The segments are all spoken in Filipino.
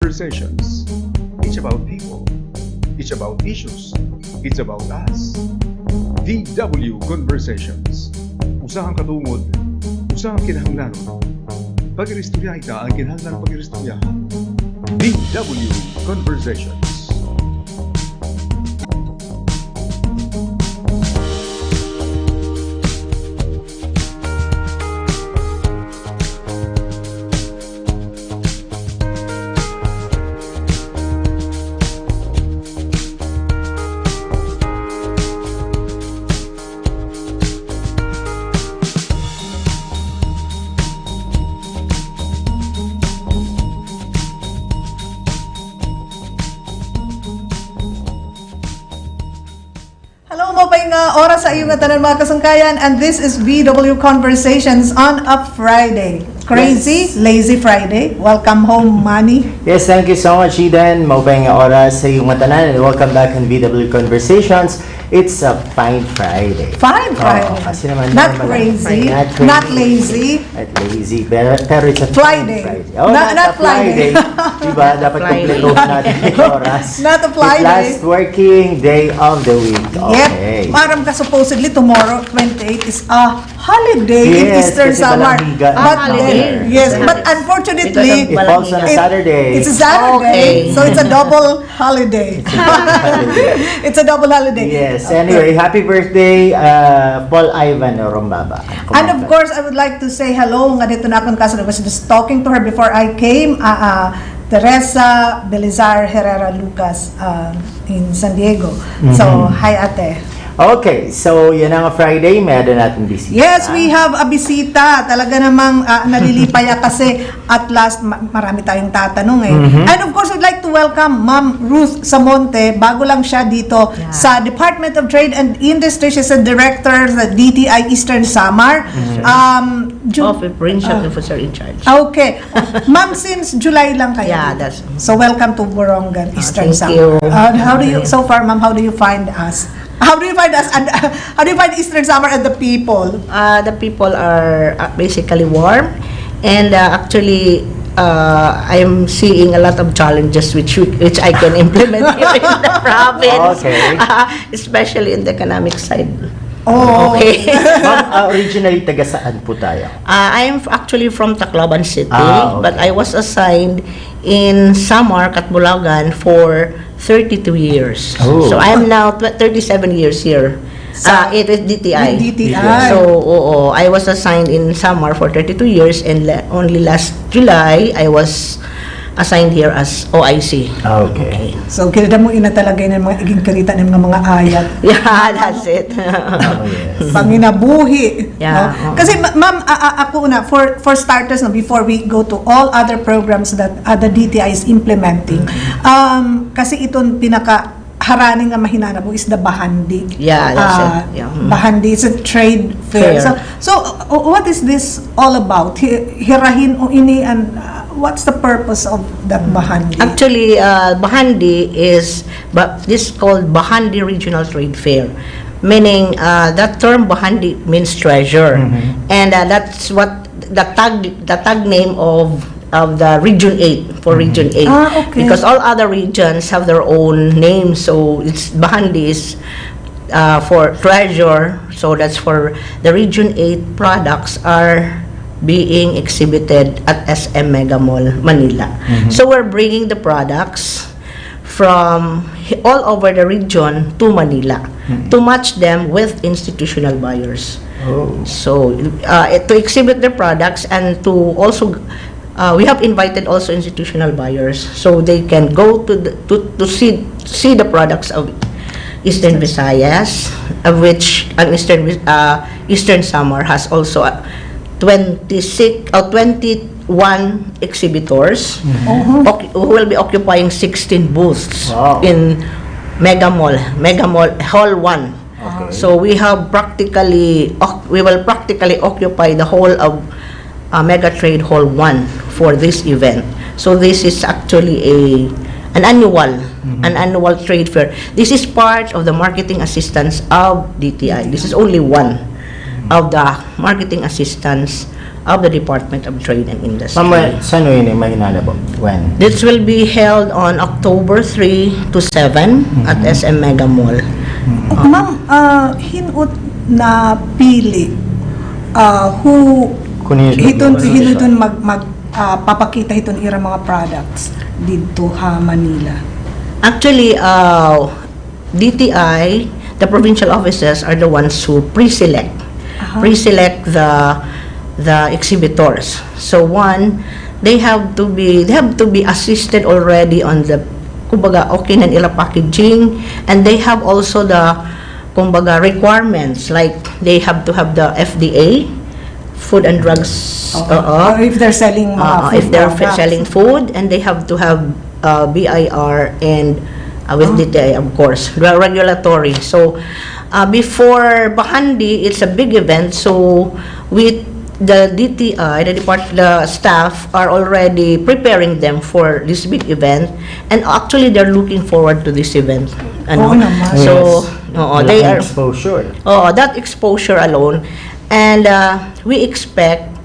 Conversations. It's about people. It's about issues. It's about us. VW Conversations. Usahang katungod. Usahang kinahanglanon. Pag-iristorya ita ang kinahanglan pag-iristoryahan. VW Conversations. Oras sa iyong tanan mga kasangkayan, and this is VW Conversations on a Friday. Crazy, yes. Lazy Friday. Welcome home, Mannie. Yes, thank you so much, Eden. Maupay nga oras sa iyong tanan, and welcome back on VW Conversations. It's a fine Friday. Fine Friday. Kasi naman, not crazy. Not lazy. Not lazy. Pero it's a Friday. Oh, not Friday. Diba? Dapat kumpleto natin yung oras. Not a Friday. The last working day of the week. Okay. Yep. Parang supposedly tomorrow, 28, is a holiday in Eastern Samar. Yes, but unfortunately, it falls on a Saturday. It's a Saturday, so it's a double holiday. It's a double holiday. Yes. Anyway, happy birthday, Paul Ivan Rombaba. And of course, I would like to say hello. Nga dito na akong kaso. I was just talking to her before I came. Teresa Belizar Herrera Lucas in San Diego. So, hi ate. Okay, so yan ang Friday, meron natin bisita. Yes, we have a bisita. Talaga namang nalilipaya kasi at last marami tayong tatanong eh. And of course, I'd like to welcome Ma'am Ruth Samonte. Bago lang siya dito sa Department of Trade and Industry. She's a director sa DTI Eastern Samar. Provincial Officer in charge. Okay. Ma'am, since July lang kayo. Yeah, that's... So welcome to Borongan, Eastern Samar. How do you, so far ma'am, how do you find us? How do you find us, and how do you find Eastern Samar and the people? The people are basically warm, and actually I'm seeing a lot of challenges which I can implement here in the province, especially in the economic side. Oh, okay. Originally, taga saan po tayo? I'm actually from Tacloban City, okay. But I was assigned in Samar, Borongan for 32 years. Oh. So I am now 37 years here. It is DTI. DTI. So, I was assigned in Samar for 32 years, and only last July, I was assigned here as OIC. Okay. So, kinita mo ina talaga yung mga iging karita ng mga ayat. Yeah, that's it. Yes. Panginabuhi. Yeah. No? Kasi, ma'am, ako na, for starters, no, before we go to all other programs that the DTI is implementing, kasi itong haraning nga mahinana mo is the Bahandi. Yeah, that's it. Yeah. Bahandi is a trade fair. So what is this all about? Hirahin o ini, and what's the purpose of that Bahandi? Actually, Bahandi is, this is called Bahandi Regional Trade Fair. Meaning, that term Bahandi means treasure. And that's what the tag name of the Region 8, for Region 8. Okay. Because all other regions have their own names, so it's Bahandi is for treasure, so that's for the Region 8 products are being exhibited at SM Mega Mall, Manila. So we're bringing the products from all over the region to Manila to match them with institutional buyers. So to exhibit their products, and to also we have invited also institutional buyers, so they can go to see the products of Eastern Visayas, of which an Eastern Samar has also 21 exhibitors who will be occupying 16 booths in Mega Mall Hall 1. So we will practically occupy the whole of Mega Trade Hall 1 for this event. So this is actually an annual trade fair. This is part of the marketing assistance of DTI. This is only one of the marketing assistance of the Department of Trade and Industry. Ma'am, saan yun may hinalabog? When? This will be held on October 3 to 7 at SM Mega Mall. Ma'am, hinut na pili, who hitun papakita hiton ira mga products dito ha Manila. Actually, DTI, the provincial officers are the ones who pre-select the exhibitors. So one, they have to be assisted already on the kumbaga okay na nila packaging, and they have also the kumbaga requirements, like they have to have the FDA, Food and Drugs. Or if they're selling food If they're products. selling food, and they have to have BIR and with DTI, of course, regulatory. So before Bahandi, it's a big event. So with the DTI, the staff are already preparing them for this big event, and actually they're looking forward to this event. Oo naman. So they are exposure. that exposure alone, and we expect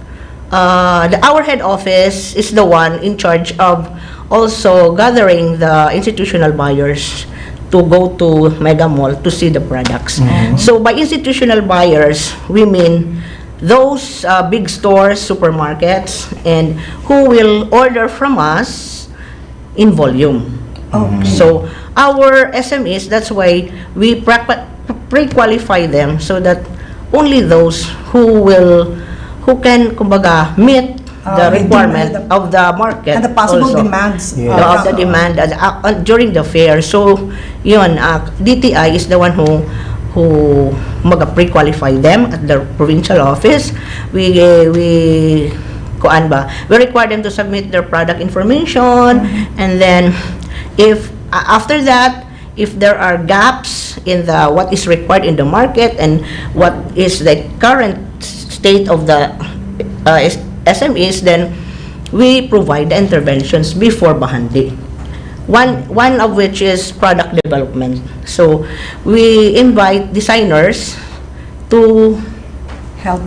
our head office is the one in charge of also gathering the institutional buyers to go to Mega Mall to see the products. So by institutional buyers, we mean those big stores, supermarkets, and who will order from us in volume. So our SMEs, that's why we pre-qualify them, so that only those who can kumbaga meet the requirement of the market And the possible also. demands. Of the demand during the fair. So yun, DTI is the one who pre-qualify them at the provincial office. We require them to submit their product information, and then if after that, if there are gaps in what is required in the market and what is the current state of the SMEs, then we provide the interventions before Bahandi. One of which is product development. So we invite designers to Help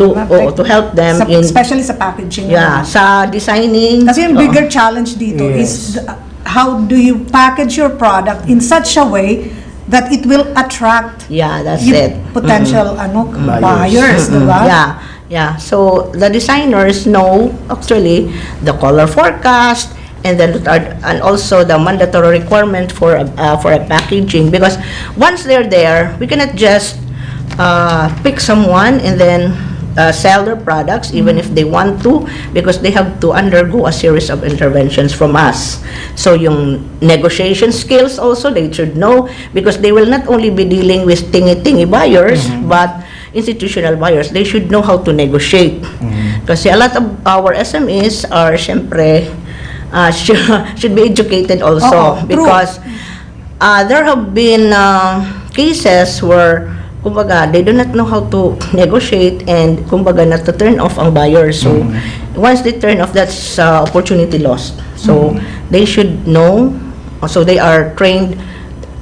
them in, especially sa packaging. sa designing. Kasi yung bigger challenge dito is how do you package your product in such a way that it will attract That's yung it. potential buyers, diba? Yeah. So the designers know actually the color forecast, and then and also the mandatory requirement for a packaging, because once they're there, we cannot just pick someone and then sell their products, even if they want to, because they have to undergo a series of interventions from us. So yung negotiation skills also they should know, because they will not only be dealing with tingi-tingi buyers, but institutional buyers. They should know how to negotiate. Kasi a lot of our SMEs are syempre should be educated also, because there have been cases where kumbaga they do not know how to negotiate, and kumbaga not to turn off ang buyers. So once they turn off, that's opportunity lost. So they should know. So they are trained.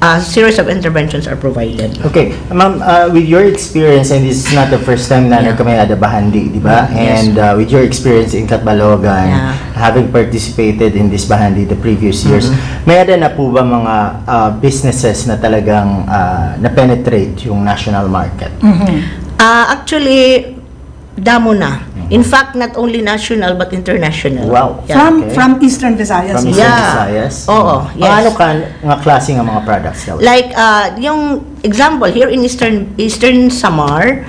A series of interventions are provided. Okay, ma'am, with your experience, and this is not the first time na kami ada Bahandi, di ba? And with your experience in Borongan, having participated in this Bahandi the previous years, may ada na po ba mga businesses na talagang na-penetrate yung national market? Actually, damo na. In fact, not only national but international. Wow. From Eastern Visayas. From Eastern Visayas? Oo, yes. Ano nga klase ng mga products daw? Like, yung example, here in Eastern Samar,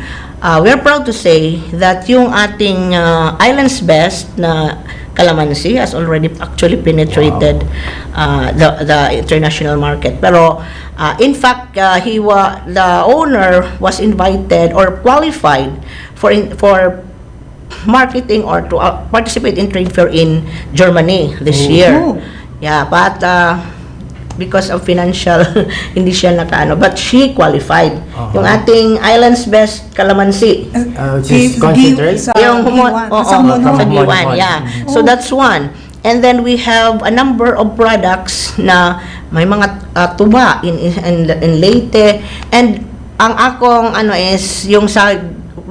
we are proud to say that yung ating Island's Best na calamansi has already actually penetrated the international market. Pero, in fact, the owner was invited or qualified for marketing or to participate in trade fair in Germany this year. But because of financial hindi siya nakaano, but she qualified. Yung ating Island's Best calamansi. Just concentrate? Yung Samonte. So that's one. And then we have a number of products na may mga tuba in Leyte, and ang akong is yung sa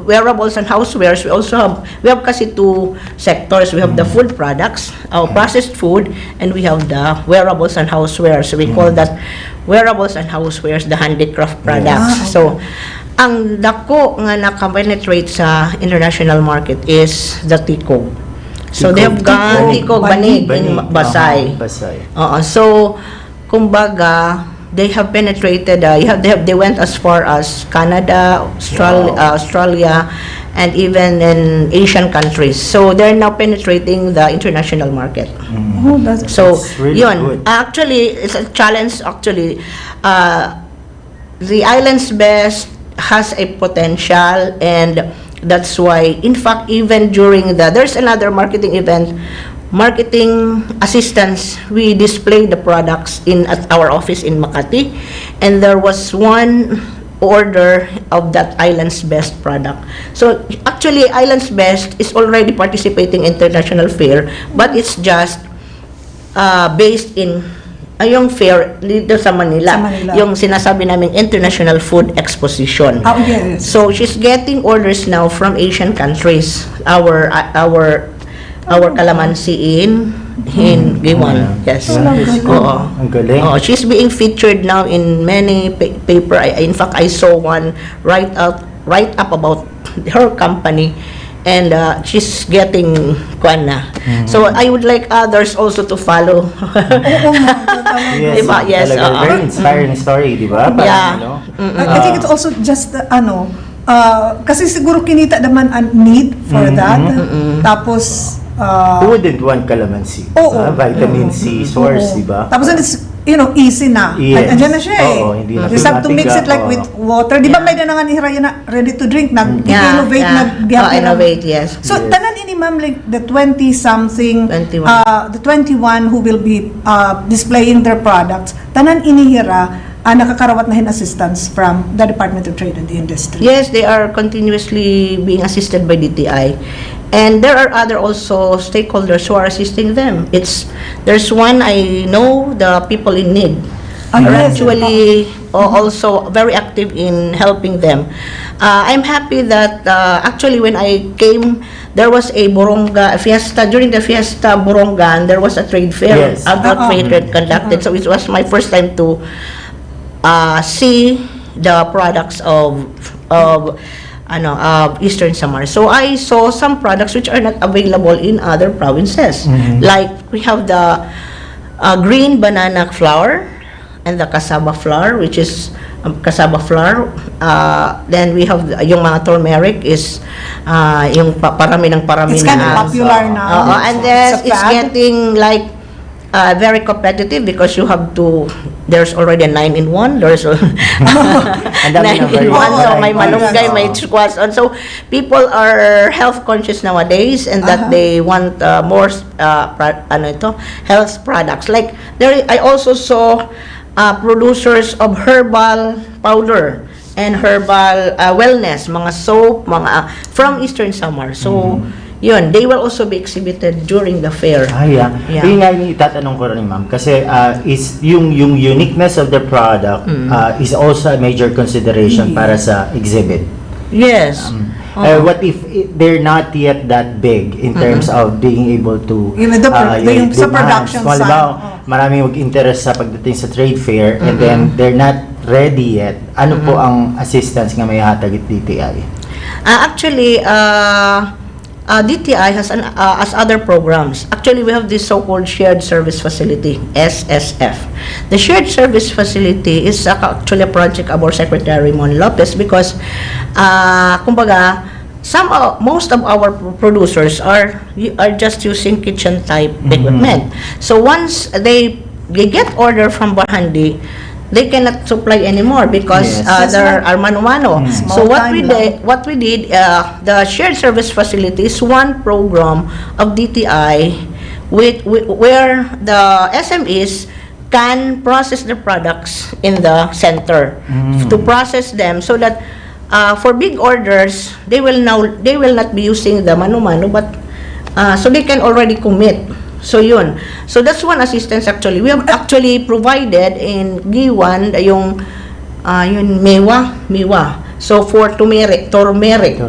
wearables and housewares, we have kasi two sectors. We have the food products, processed food, and we have the wearables and housewares. So we call that wearables and housewares, the handicraft products. So ang dako nga naka-penetrate sa international market is the Tico. So they have gone Tico Banig in Basay. So kumbaga they have penetrated, they went as far as Canada, Australia, and even in Asian countries. So they're now penetrating the international market. Oh, that's really good. Actually, it's a challenge. Actually, the Islands Best has a potential, and that's why, in fact, even during there's another marketing event, marketing assistance, we display the products at our office in Makati, and there was one order of that Islands Best product. So actually, Islands Best is already participating in international fair, but it's just based in yung fair dito sa Manila, yung sinasabi namin International Food Exposition. Oh, yes. So she's getting orders now from Asian countries. Our calamansi in Giwan. Yes. Oo. Ang galing. She's being featured now in many paper. In fact, I saw one write up about her company, and she's getting na. So I would like others also to follow. Yes, Diba? Yes. very inspiring story, di ba? Yeah. I think it's also just kasi siguro kinita naman ang need for that. Tapos Who wouldn't want calamansi? Vitamin C source, di ba? Tapos it's easy na. Yes. Andiyan na siya eh. Hindi na Just have to mix it like with water. Di ba may nanangan ni Hiraya na ready to drink? Nag-innovate, innovate, yes. So, tanan ini ma'am, like the 20-something, 21. the 21 who will be displaying their products, tanan inihira, nakakarawat na assistance from the Department of Trade and the Industry. Yes, they are continuously being assisted by DTI. And there are other also stakeholders who are assisting them. There's one, I know the people in need are actually also very active in helping them. I'm happy that actually when I came, there was a Borongan fiesta. During the fiesta Borongan, there was a trade fair, outdoor fair conducted. So it was my first time to see the products of Eastern Samar. So I saw some products which are not available in other provinces. Like we have the green banana flour and the cassava flour, which is cassava flour. Then we have yung mga turmeric is yung parami ng parami. It's kind of popular now. And then it's getting like very competitive because you have to, there's already a 9-in-1, there's a 9-in-1, so may malunggay, may squash on. So people are health conscious nowadays, and that they want more health products. Like I also saw producers of herbal powder and herbal wellness, mga soap, mga from Eastern Samar. So yun, they will also be exhibited during the fair. Yung nga itatanong ko rin, ma'am, kasi is yung uniqueness of the product is also a major consideration para sa exhibit. Yes. What if they're not yet that big in terms of being able to yung sa production side. Maraming mag-interest sa pagdating sa trade fair, and then they're not ready yet. Ano po ang assistance nga may hatag at DTI? Actually, DTI has as other programs. Actually, we have this so-called Shared Service Facility, SSF. The Shared Service Facility is actually a project of our Secretary Mon Lopez because, kumbaga, most of our producers are just using kitchen type equipment. So once they get order from Barhandi, they cannot supply anymore because there are mano-mano. So what we did, the shared service facility is one program of DTI where the SMEs can process the products in the center to process them so that for big orders they will not be using the mano-mano, but so they can already commit. So yun. So that's one assistance actually. We have actually provided in Giwan yung mewa. So for turmeric. Turmeric.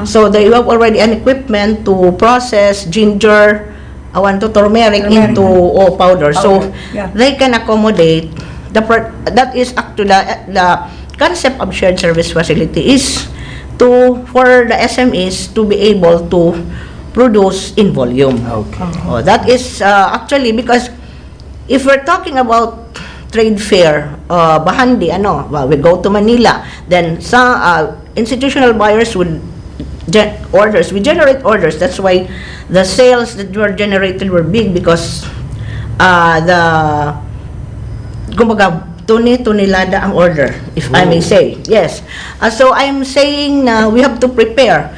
So they have already an equipment to process ginger, turmeric into powder. So Yeah. they can accommodate that is actually the concept of shared service facility is for the SMEs to be able to produce in volume. Okay. That is actually because if we're talking about trade fair, bahandi, we go to Manila, then some institutional buyers would we generate orders. That's why the sales that were generated were big because kumbaga, tuni-tunilada ang order, if I may say. Yes. So I'm saying we have to prepare.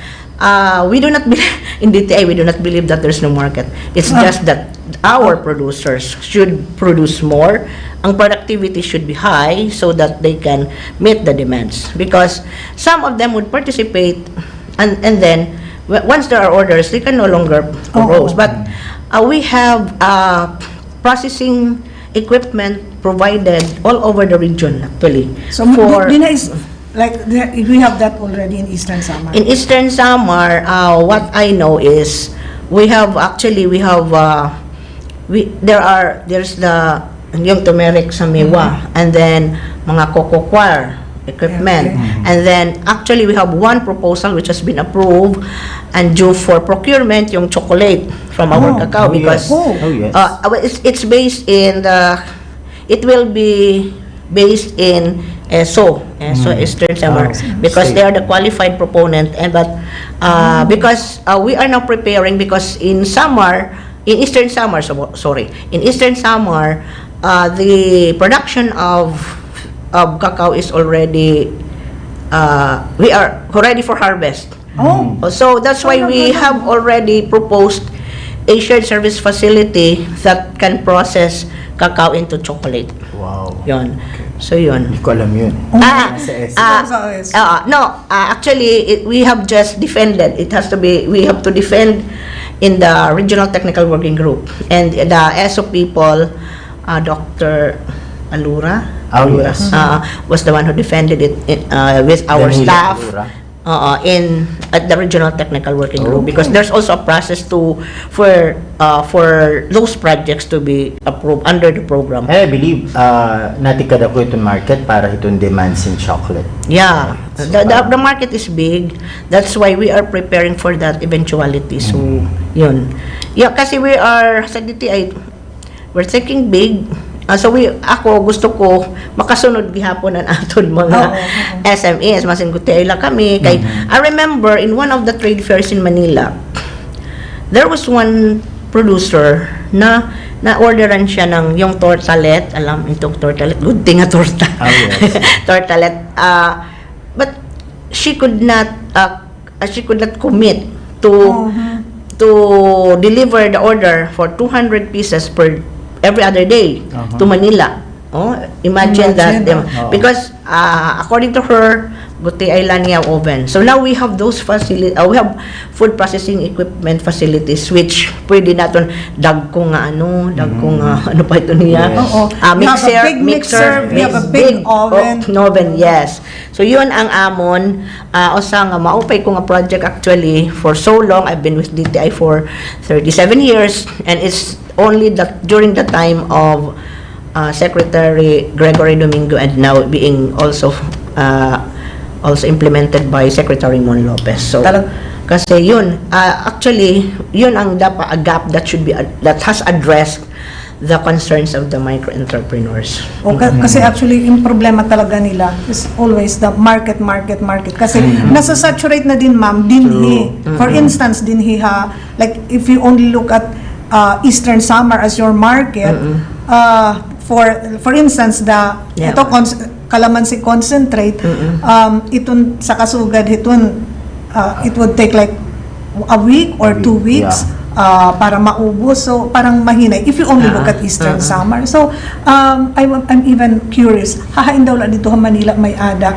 We do not believe, in DTI, we do not believe that there's no market. It's just that our producers should produce more. Ang productivity should be high so that they can meet the demands. Because some of them would participate and then once there are orders, they can no longer produce. But we have processing equipment provided all over the region actually. So Dina is like we have that already in Eastern Samar. In Eastern Samar, what I know is there's the yung turmeric sa mewa and then mga cocoa coir equipment. And then actually we have one proposal which has been approved and due for procurement yung chocolate from our cacao because it's based in it will be based in ESO Eastern Samar because they are the qualified proponent because we are now preparing because in Eastern Samar the production of cacao is already we are ready for harvest. So that's why we have already proposed a shared service facility that can process cacao into chocolate. Wow. Yun. So yun. Hindi ko alam yun. Actually, we have just defended. We have to defend in the Regional Technical Working Group. And the ESO people, Dr. Alura, was the one who defended it with our staff at the Regional Technical Working Group because there's also a process for those projects to be approved under the program. I believe natikad ako itong market para itong demands in chocolate. Yeah, the market is big. That's why we are preparing for that eventuality. So, yun. Yeah, kasi we are sa DTI, we're thinking big. So gusto ko makasunod gihapon ang aton mga SMEs masin gutay lang kami kay I remember in one of the trade fairs in Manila there was one producer na orderan siya ng yung tortalet, alam itong tortalet, good thing nga torta. Tortalet, but she could not commit to deliver the order for 200 pieces per every other day to Manila. Imagine that. Because according to her, guti ay laniya oven. So now we have those facilities, we have food processing equipment facilities which pwede naton dagko nga ano pa ito niya. Mixer, we have a big oven. Oven, yes. So yun ang amon nga maupay ko nga project actually for so long. I've been with DTI for 37 years and it's only during the time of Secretary Gregory Domingo and now being also implemented by Secretary Mon Lopez. So kasi yun actually yun ang a gap that has addressed the concerns of the micro entrepreneurs. Kasi actually yung problema talaga nila is always the market kasi nasa-saturate na din ma'am dinhi. For instance dinhi like if you only look at Eastern Samar as your market, for instance ito calamansi concentrate, iton sa kasugad iton it would take like a week or 2 weeks para maubos, so parang mahinay if you only look at Eastern Samar. So I'm even curious, hahain daw lang dito sa Manila may ada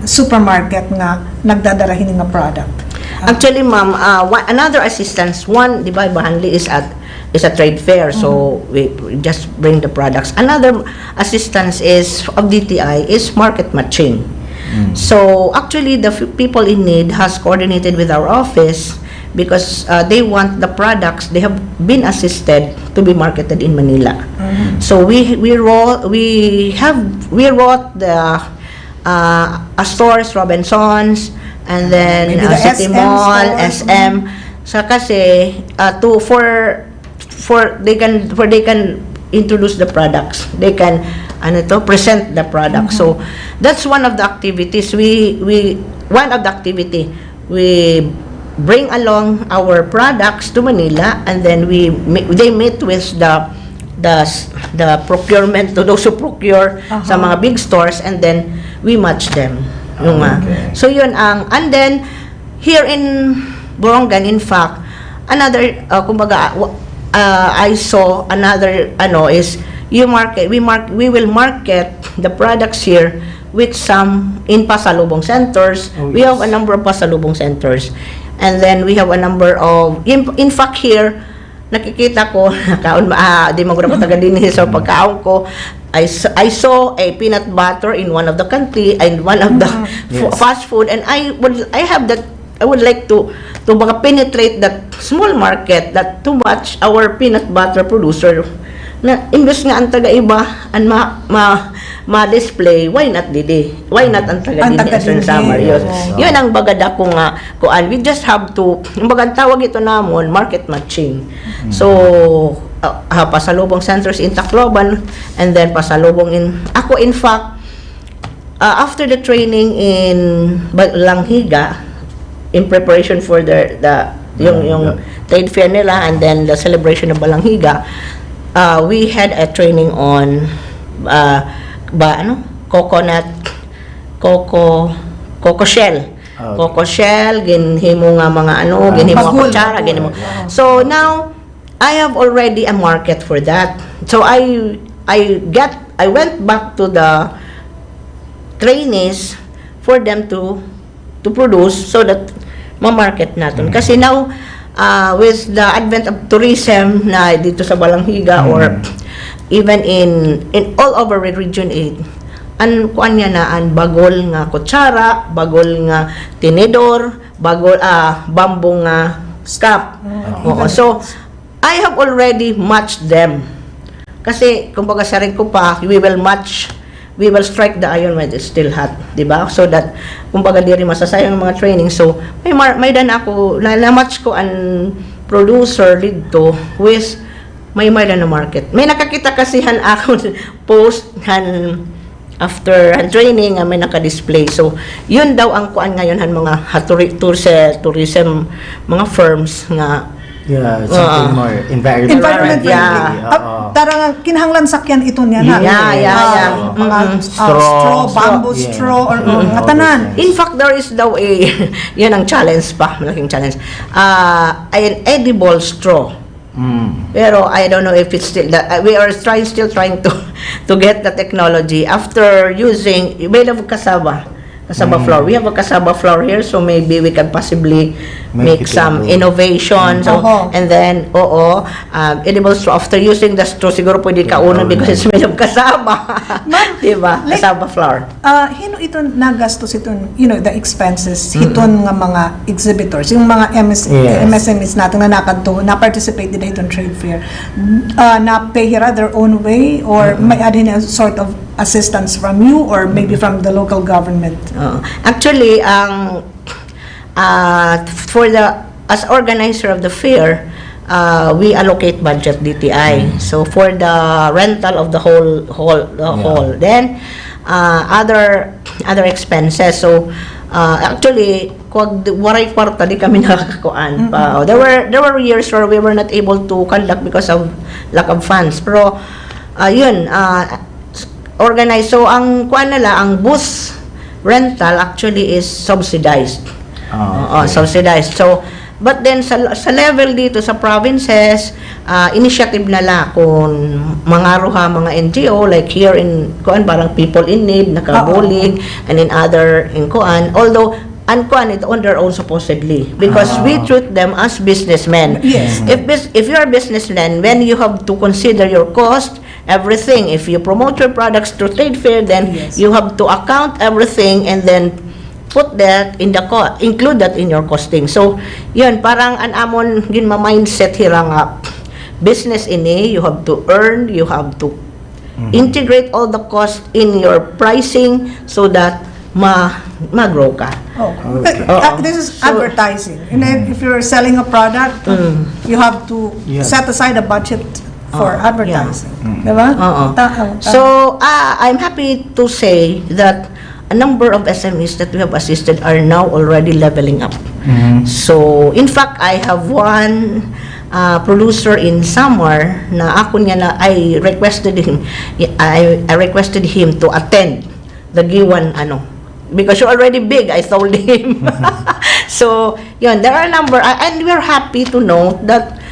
supermarket nga nagdadarahin nga product. Actually, ma'am, another assistance, one, di ba, Bahanli is a trade fair, so we just bring the products. Another assistance of DTI is market matching. So actually, the people in need has coordinated with our office because they want the products, they have been assisted to be marketed in Manila. So we wrote the stores, Robinsons, and then Maybe the City SM Mall, stores. SM. So kasi for they can introduce the products. They can present the product. So that's one of the activities we bring along our products to Manila, and then they meet with the procurement, to those who procure sa mga big stores, and then we match them. So yun and then here in Borongan, in fact, another I saw another is we will market the products here with some in pasalubong centers. We have a number of pasalubong centers, and then we have a number of in fact here nakikita ko di mo gud taga din sa pagkaon ko. I saw a peanut butter in one of the country and one of the fast food, and I would like to penetrate that small market, that to match our peanut butter producer na imbes nga ang taga-iba and ma-display, why not ang taga-didi sa Samar yun. Yun ang bagada ko nga kuan. We just have to, yung bagang tawag ito namon, market matching. So, pasalubong centers in Tacloban, and then pasalubong ako in fact, after the training in Langhiga, in preparation for yung trade fair nila, and then the celebration of Balanghiga, we had a training on coco shell. Coco shell, ginhimo nga mga ginhimo kutsara, ginhimo. So now I have already a market for that. So I went back to the trainees for them to produce so that ma-market natin. Kasi now, with the advent of tourism na dito sa Balanghiga or even in all over Region 8, kuan niya na bagol nga kutsara, bagol nga tinidor, bagol bamboo nga cup. So I have already matched them. Kasi kumbaga sa rin ko pa, we will strike the iron when it's still hot, di ba? So that kumbaga di rin masasayang mga training. So may dan ako na-match ko ang producer dito with may dan na market. May nakakita kasihan ako post after training may naka-display. So yun daw ang kuan ngayon mga tourism mga firms nga something more environment friendly. Tarang kinahanglan sakyan ito niya na. Mga straw, bamboo straw, or mga tanan. In fact, there is daw yan ang challenge pa, malaking challenge. An edible straw. Pero I don't know if it's still we are still trying to get the technology after using made of cassava flour. We have a cassava flour here, so maybe we can possibly make some innovation. So, and then, edible straw. After using the straw, siguro pwede kaunan because it's made of cassava. Diba? Cassava flour. Hino ito nagastos itong, the expenses, hiton nga mga exhibitors, yung mga MSMEs natin na na-participate din itong trade fair, na-pay here their own way, or may adhin a sort of assistance from you, or maybe from the local government? Actually, as organizer of the fair, we allocate budget DTI. So for the rental of the hall, then other expenses. So actually, waray kwarta di kami nakakakuan pa. There were years where we were not able to conduct because of lack of funds. Pero organized. So ang kuan nila, ang bus rental actually is subsidized. Subsidized. So but then sa level dito sa provinces, initiative nala kung mga NGO like here in kuan parang people in need, nakabulig, and in other in kuan, although kuan it on their own supposedly because we treat them as businessmen. Yes. If you're a businessman, when you have to consider your cost everything. If you promote your products through trade fair, then Yes. you have to account everything and then put that in the include that in your costing. So, yun, parang an amon gin ma-mindset hirang business ini, you have to earn, you have to integrate all the cost in your pricing so that ma-grow ka. Oh, Okay. this is advertising. And then if you're selling a product, you have to Yeah. set aside a budget for Oh, advertising. Diba? So, I'm happy to say that a number of SMEs that we have assisted are now already leveling up. So, in fact, I have one producer in Samar na ako niya na I requested him to attend the Giwan because you're already big, I told him. So, yun, there are a number, and we're happy to know that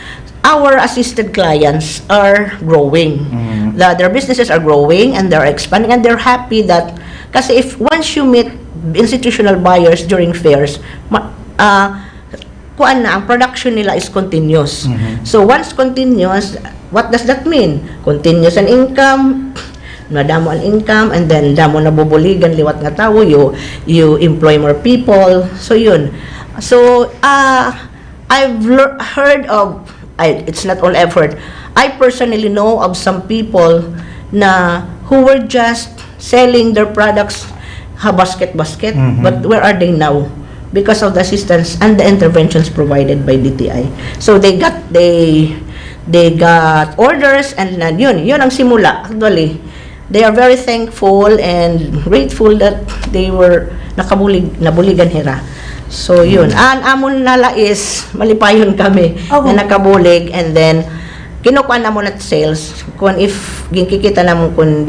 our assisted clients are growing. Their businesses are growing and they're expanding, and they're happy that, kasi if once you meet institutional buyers during fairs, ang production nila is continuous. So once continuous, what does that mean? Continuous an income, nadamo an income, and then damo na bubuligan liwat nga tawo, you employ more people. So yun. So I've heard of, it's not all effort. I personally know of some people na who were just selling their products basket, but where are they now? Because of the assistance and the interventions provided by DTI. So they got orders, and yun ang simula. Actually, they are very thankful and grateful that they were nabuligan hira. So yun, ang amon nala is malipayon kami na nakabulig, and then kinukuha na mo na sales kung if ginkikita na mo kung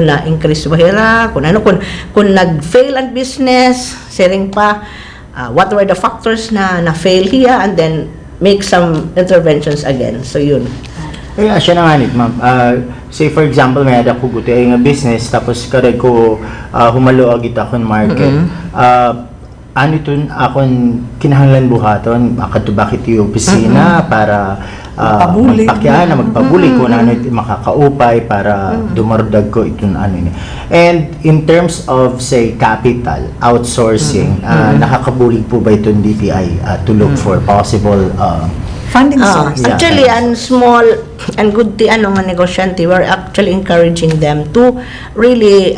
na increase bahira, kung nag-fail ang business, sharing pa what were the factors na fail here, and then make some interventions again. So yun. Kaya siya na nga nit, ma'am. Say for example, may ada ko guti ay nga business, tapos kada ko humalo agit akong market. Ano itong akong kinahanglan buhaton, bakit yung opisina para magpabuli ko na ano makakaupay para dumardag ko itong ano ini. And in terms of say capital outsourcing, nakakabulig po ba itong DTI to look for possible funding source? Yeah. Actually, and small and good nga negosyante, we're actually encouraging them to really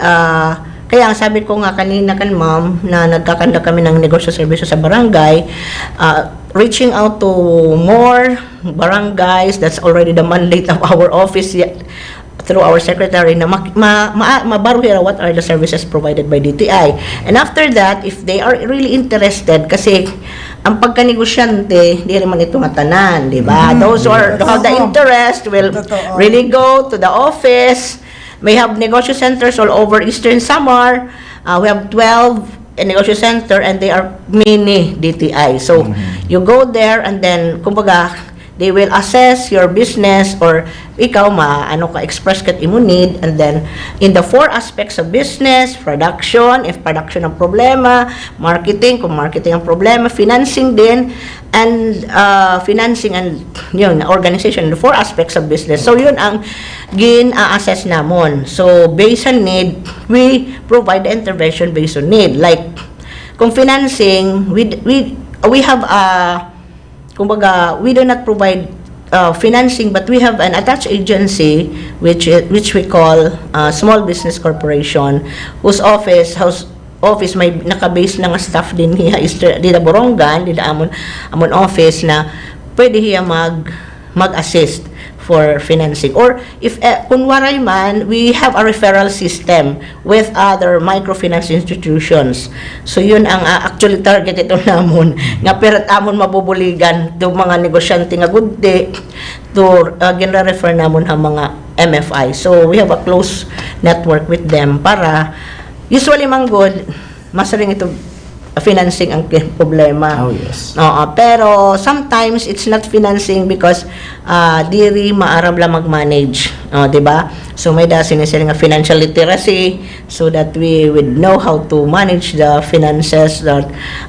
kaya ang sabi ko nga kanina kan ma'am na nagkakanda kami ng negosyo serbisyo sa barangay, reaching out to more barangays. That's already the mandate of our office through our secretary na mabaruhira what are the services provided by DTI. And after that, if they are really interested, kasi ang pagkanegosyante, di naman ito matanan, di ba? Those who have the interest will really go to the office. We have negosyo centers all over Eastern Samar. We have 12 negosyo center, and they are mini DTI. So, you go there, and then, kumbaga, they will assess your business, or ikaw express kat imo need, and then in the 4 aspects of business, production, if production ang problema, marketing, kung marketing ang problema, financing din, and financing and yun, organization, the 4 aspects of business. So yun ang gin-assess namon. So based on need, we provide the intervention based on need. Like kung financing, we have kumbaga, we do not provide financing, but we have an attached agency which we call Small Business Corporation, whose office may naka-base na nga staff din hiya dito Borongan, dito amon office na pwede hiya mag-assist for financing. Or if kunwaray man, we have a referral system with other microfinance institutions. So yun ang actually target ito namon nga perat amon mabubuligan do mga negosyante nga gudde to ginra-refer namon ha mga MFI. So we have a close network with them para usually manggod masaring ito financing ang problema. Oh, yes. Oo, pero sometimes it's not financing because diri maaram lang mag-manage, 'di ba? So may sinisili nga financial literacy so that we would know how to manage the finances,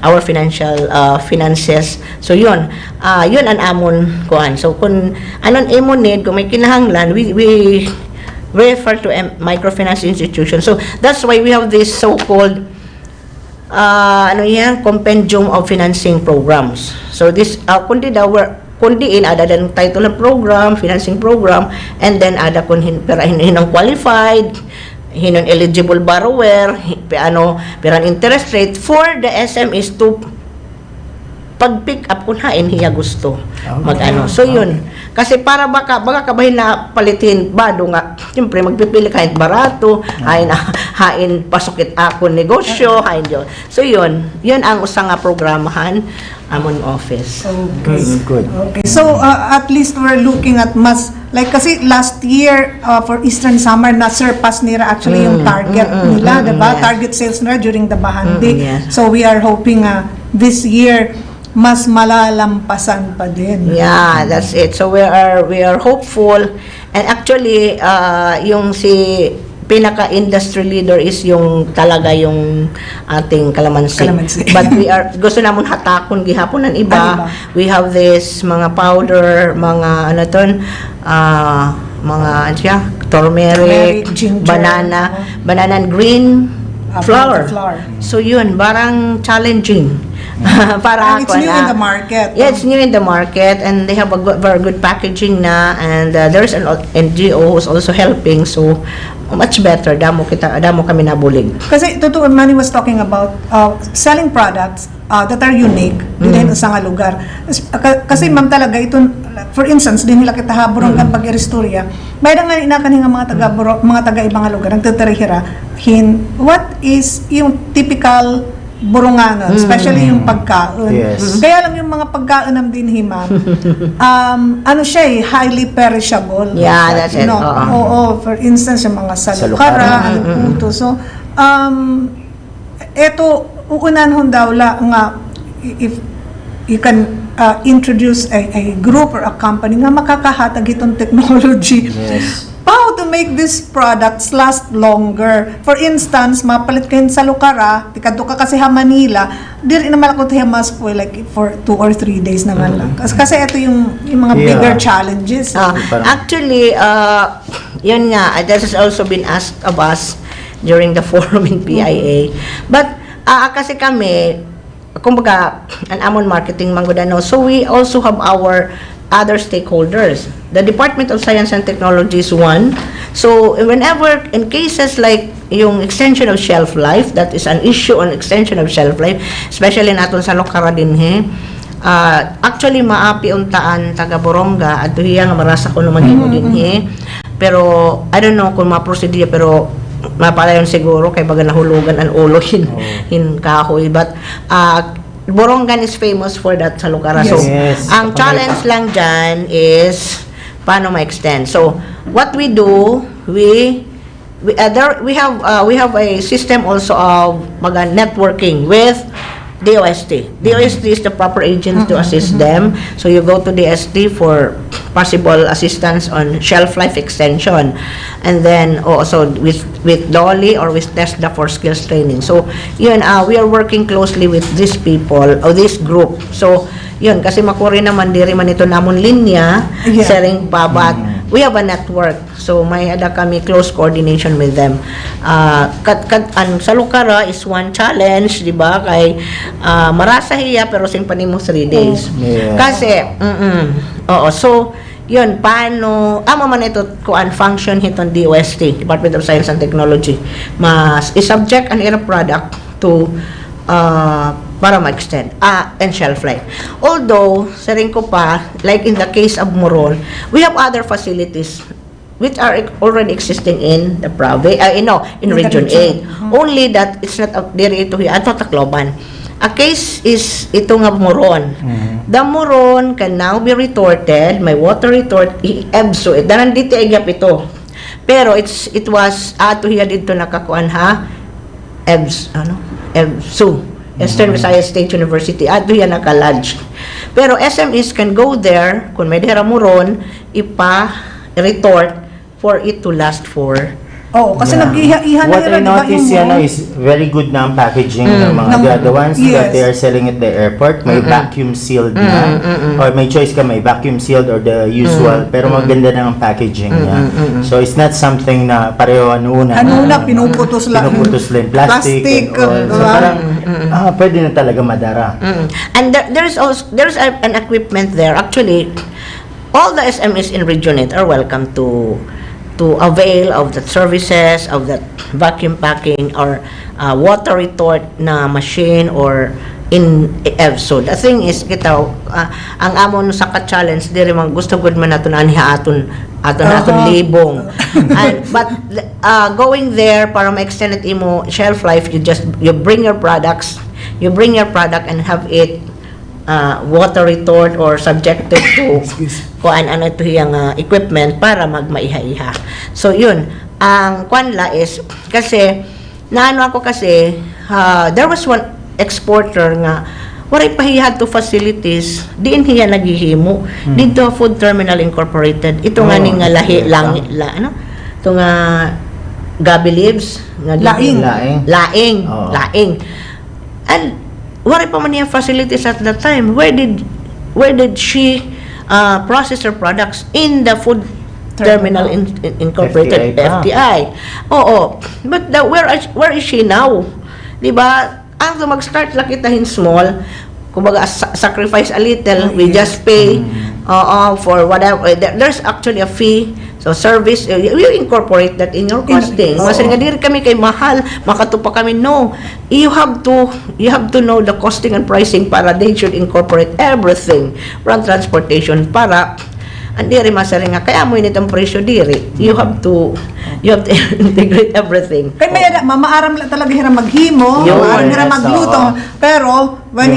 our financial finances. So yun ang amon kuan. So kung anon imon need, kung may kinahanglan, we refer to microfinance institution. So that's why we have this so-called compendium of financing programs. So this kundi ada dan title ng program, financing program, and then ada kun hinang qualified, hinon eligible borrower, perang interest rate for the SMEs to pag-pick up kung hain hiya gusto so yun kasi para baka kabahin na palitin bado nga siyempre magpipili kahit barato hain pasokit ako negosyo hain yun so yun ang usang nga programahan amon office. Okay. Good. Okay. So at least we're looking at mas like kasi last year for Eastern Samar na surpass nila actually yung target nila, diba? Yes. Target sales nila during the Bahandi. Yes. So we are hoping this year mas malalampasan pa din. Yeah, that's it. So we are hopeful, and actually yung si pinaka-industry leader is yung talaga yung ating kalamansi. But we are gusto namon hatakon gihapon ng iba. We have this mga powder, mga mga turmeric, ginger, banana and green flour. So yun, barang challenging. Para it's new in the market. Yeah, it's new in the market, and they have a very good packaging na, and there's an NGO who's also helping, so much better. Damo kami nabulig. Kasi totoo, Mannie was talking about selling products that are unique din sa nga lugar. Kasi ma'am talaga ito, for instance, din nila kita Borongan pag-iristorya. Mayroon nga inakaning mga taga ibang lugar nagtatarihira what is yung typical Borongan, especially yung pagkaon. Yes. Kaya lang yung mga pagkaon ng dinhi, ma'am, siya highly perishable. Yeah, that's it. Oo, for instance, yung mga salukara, puto. So, eto, uunanhon daw nga, if you can introduce a group or a company nga makakahatag itong technology. Yes. How to make these products last longer. For instance, mapalit kayo sa lukara, tikadto ka kasi Manila, dili naman ako tayo mas po like for 2 or 3 days naman lang. Kasi ito yung mga bigger challenges. Actually, yun nga, this has also been asked of us during the forum in PIA. But kasi kami, kumbaga, an Amon Marketing Manggudano, so we also have our other stakeholders. The Department of Science and Technology is one. So, whenever, in cases like yung extension of shelf life, that is an issue on extension of shelf life, especially natin sa Lokara dinhe, actually, maapi untaan taga Boronga, at hiya nga marasa ko naman dinhe. Pero, I don't know kung ma-proceed pero mapalayon siguro, kay baga nahulugan ang ulo hin kahoy. But, Borongan is famous for that sa Lokara. So, ang challenge lang dyan is paano ma-extend. So, what we do, we have a system also of networking with DOST. DOST is the proper agent to assist them. So you go to DST for possible assistance on shelf life extension, and then also with Dolly or with TESDA for skills training. So yun, we are working closely with these people or this group. So yun, kasi makuri naman diri man ito namon linya sharing babat. We have a network, so may ada kami close coordination with them. Sa Lokara is one challenge, di ba? Kay marasa hiya pero simpani mo 3 days. Kasi so yun, paano man ito kuan function hitong DOST, Department of Science and Technology, mas i-subject an era product to para ma-extend and shelf life. Although, sa rin ko pa, like in the case of Moron, we have other facilities which are already existing in the province, in Region 8. Only that it's not up there ito here, ato Tacloban. A case is ito nga Moron. The Moron can now be retorted, may water retort, i-EBSO, danan dito igap ito. Pero it was ato hiya dito nakakuan EBSO. Eastern Visayas State University, ato yan naka-lodge. Pero SMEs can go there, kung may dira mo ron, ipa-retort for it to last for Oo, kasi nag-iha na What I noticed is very good na ang packaging ng mga the ones that they are selling at the airport. May vacuum sealed na. Or may choice ka, may vacuum sealed or the usual. Pero maganda na ang packaging niya. So it's not something na pareho una. Pinuputos lang. Pinuputos lang. Plastic. So parang, pwede na talaga madara. And there's an equipment there. Actually, all the SMEs in Region 8 are welcome to avail of the services of that vacuum packing or water retort na machine or in EVSO. The thing is, kita, ang amon sa ka-challenge, diri man gusto gud man nato na aniha aton libong. But going there para ma-extend it imo shelf life, you bring your product and have it water retort or subjected to kung ano ito yung equipment para magmaiha-iha. So yun, ang kwanla is kasi naano ako kasi there was one exporter nga waray pahihat to facilities diin hiya naghihimo dito Food Terminal Incorporated ito nga ning lahi lang ano ito nga gabi leaves nga laing and wala pa man yung facilities at that time. Where did she process her products? In the Food Terminal Incorporated, FTI. Oo. But where is she now? Diba? Ang mag-start lang kitahin small, kumbaga sacrifice a little, we just pay for whatever. There's actually a fee. So service, you incorporate that in your costing. Kasi nga diri kami kay mahal, makatupa kami. No, you have to know the costing and pricing para they should incorporate everything from transportation para andiri masari nga kaya mo init ang presyo diri. You have to integrate everything. Kaya may mamaaram lang talaga hira maghimo, maaram hira magluto. Pero when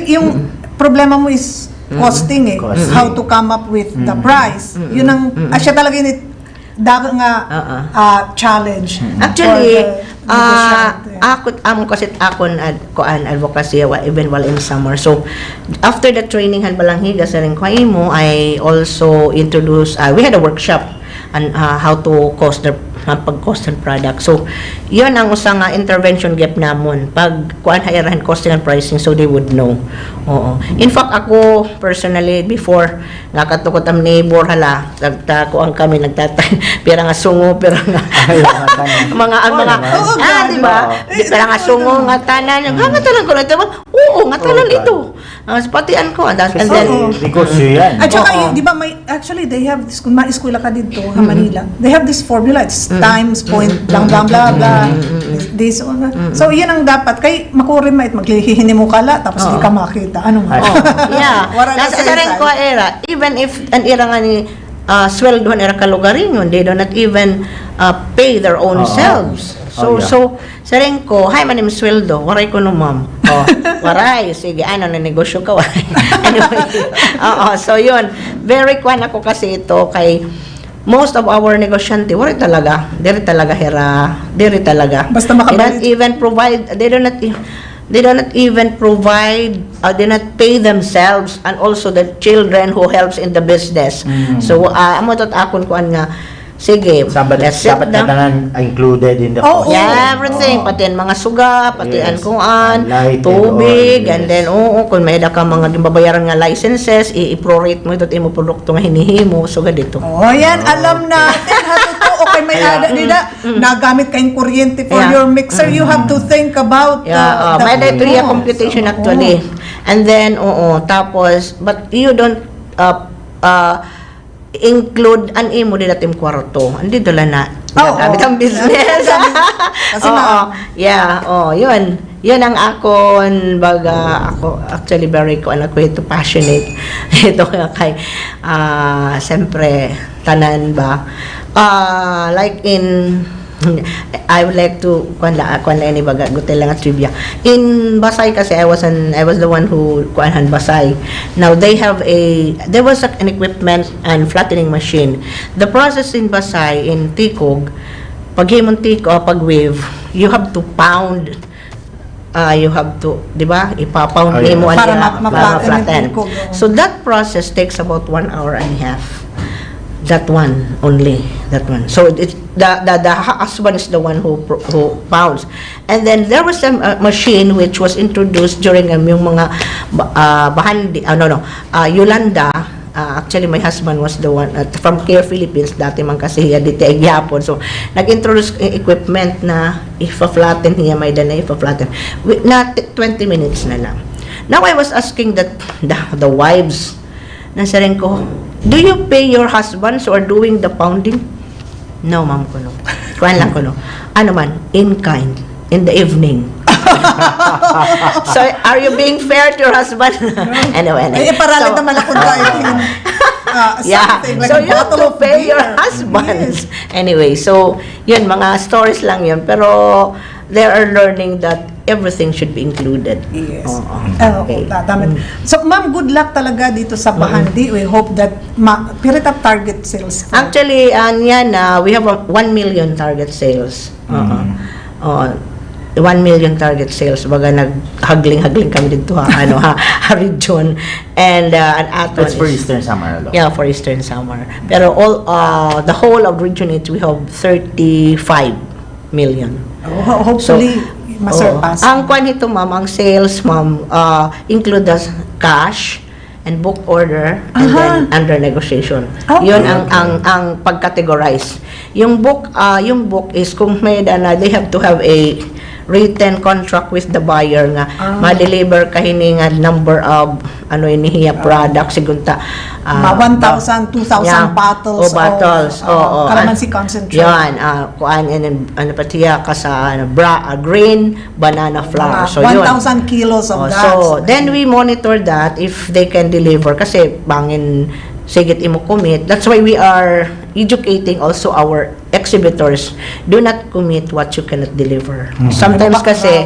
yung problema mo is costing how to come up with the price. Yun ang asya talaga yun daga nga challenge. Actually, akon advocacy even while in Samar. So after the training han balanghiga sa ring mo, I also introduced we had a workshop on how to cost the pag-cost and product. So, yun ang usang intervention gap namon. Pag kuan hayarahan costing and pricing so they would know. Oo. In fact, ako personally before nakatukot ang neighbor hala, nagtakuan kami nagtatay pira nga sungo, pira nga di ba? Pira nga sungo nga tanan. Nga tanan ko na oo, nga tanan ito. Patian ko and then because yan. At saka di ba may actually they have this kung ma-eskwela ka dito sa Manila. They have this formula, it's times point blah blah blah this so yan ang dapat kay makurim mait maglihihini mo kala tapos di ka makita ano man. Yeah. Nasa rin ko era even if an era nga ni sweldohan era kalugarin yun, they do not even pay their own selves. So saring ko, hay manim sweldo, waray ko no ma'am. Waray, sige, ano na negosyo ka waray. Anyway, so yun, very kwan ako kasi ito kay most of our negosyante, diri talaga basta makabalik. They do not even provide they not pay themselves and also the children who helps in the business. So amo tot akon kuan nga sige, let's sit dapat down. na included in the cost. Yeah, everything. Pati ang mga suga, pati ang kuan, tubig, and then, kung may da ka mga babayaran nga licenses, i-prorate mo ito, imo produkto nga hinihimo, suga dito. Yan, alam natin, hatuto, okay, may ada, nila, nagamit kayong kuryente for your mixer, you have to think about may da ito yung computation actually. And then, tapos, but you don't, include an imo din natin kwarto. Hindi dala na. Gamit ang business. Kasi yun. Yun ang akon baga ako actually very ito passionate. Ito kay siyempre tanan ba like in I would like to any baga gutel lang trivia. In Basay kasi I was the one who kuanhan Basay. Now there was an equipment and flattening machine. The process in Basay in Tikog, pag himon tiko pag wave, you have to pound you have to, di ba, ipapound Oh, yeah. mo Para niya, ma-flatten. So that process takes about 1 hour and a half. That one only, that one. So the husband is the one who pounds. And then there was a machine which was introduced during yung mga bahandi, Yolanda. Actually, my husband was the one from Care Philippines, dati man kasi hiya dito ay gyapon. So, nag-introduce equipment na ipa-flatten hiya, may dana ipa-flatten. Na 20 minutes na lang. Now, I was asking that the wives, nasa rin ko, do you pay your husbands who are doing the pounding? No, ma'am ko no. Kuhan lang ko no. Ano man, in kind, in the evening. So, are you being fair to your husband? anyway. Ay, paralit naman ako tayo. So you have to pay your husbands. Yes. Anyway, so, yun, mga stories lang yun. Pero, they are learning that everything should be included. Yes. Okay. Tama. So, ma'am, good luck talaga dito sa Bahandi. We hope that pirita target sales. Actually, we have 1 million target sales. 1 million target sales. Baga naghagling-hagling kami dito region. And Aton That's for Eastern Samar alone. Yeah, for Eastern Samar. Pero the whole of Region 8, we have 35 million. Hopefully, masurpass. Ang kwan nito, ma'am, ang sales, ma'am, include the cash and book order and then under negotiation. Okay. Yun ang pag-categorize. Yung book is kung may they have to have a written contract with the buyer nga ma-deliver kahini nga number of inihiya product sigunta 1,000, 2,000 bottles. bottles. Calamansi concentrate. Yan, kuan and patiya ka sa green banana flour. So 1,000 kilos of that. So then we monitor that if they can deliver kasi bangin sigit imo commit. That's why we are educating also our exhibitors. Do not commit what you cannot deliver. Sometimes kasi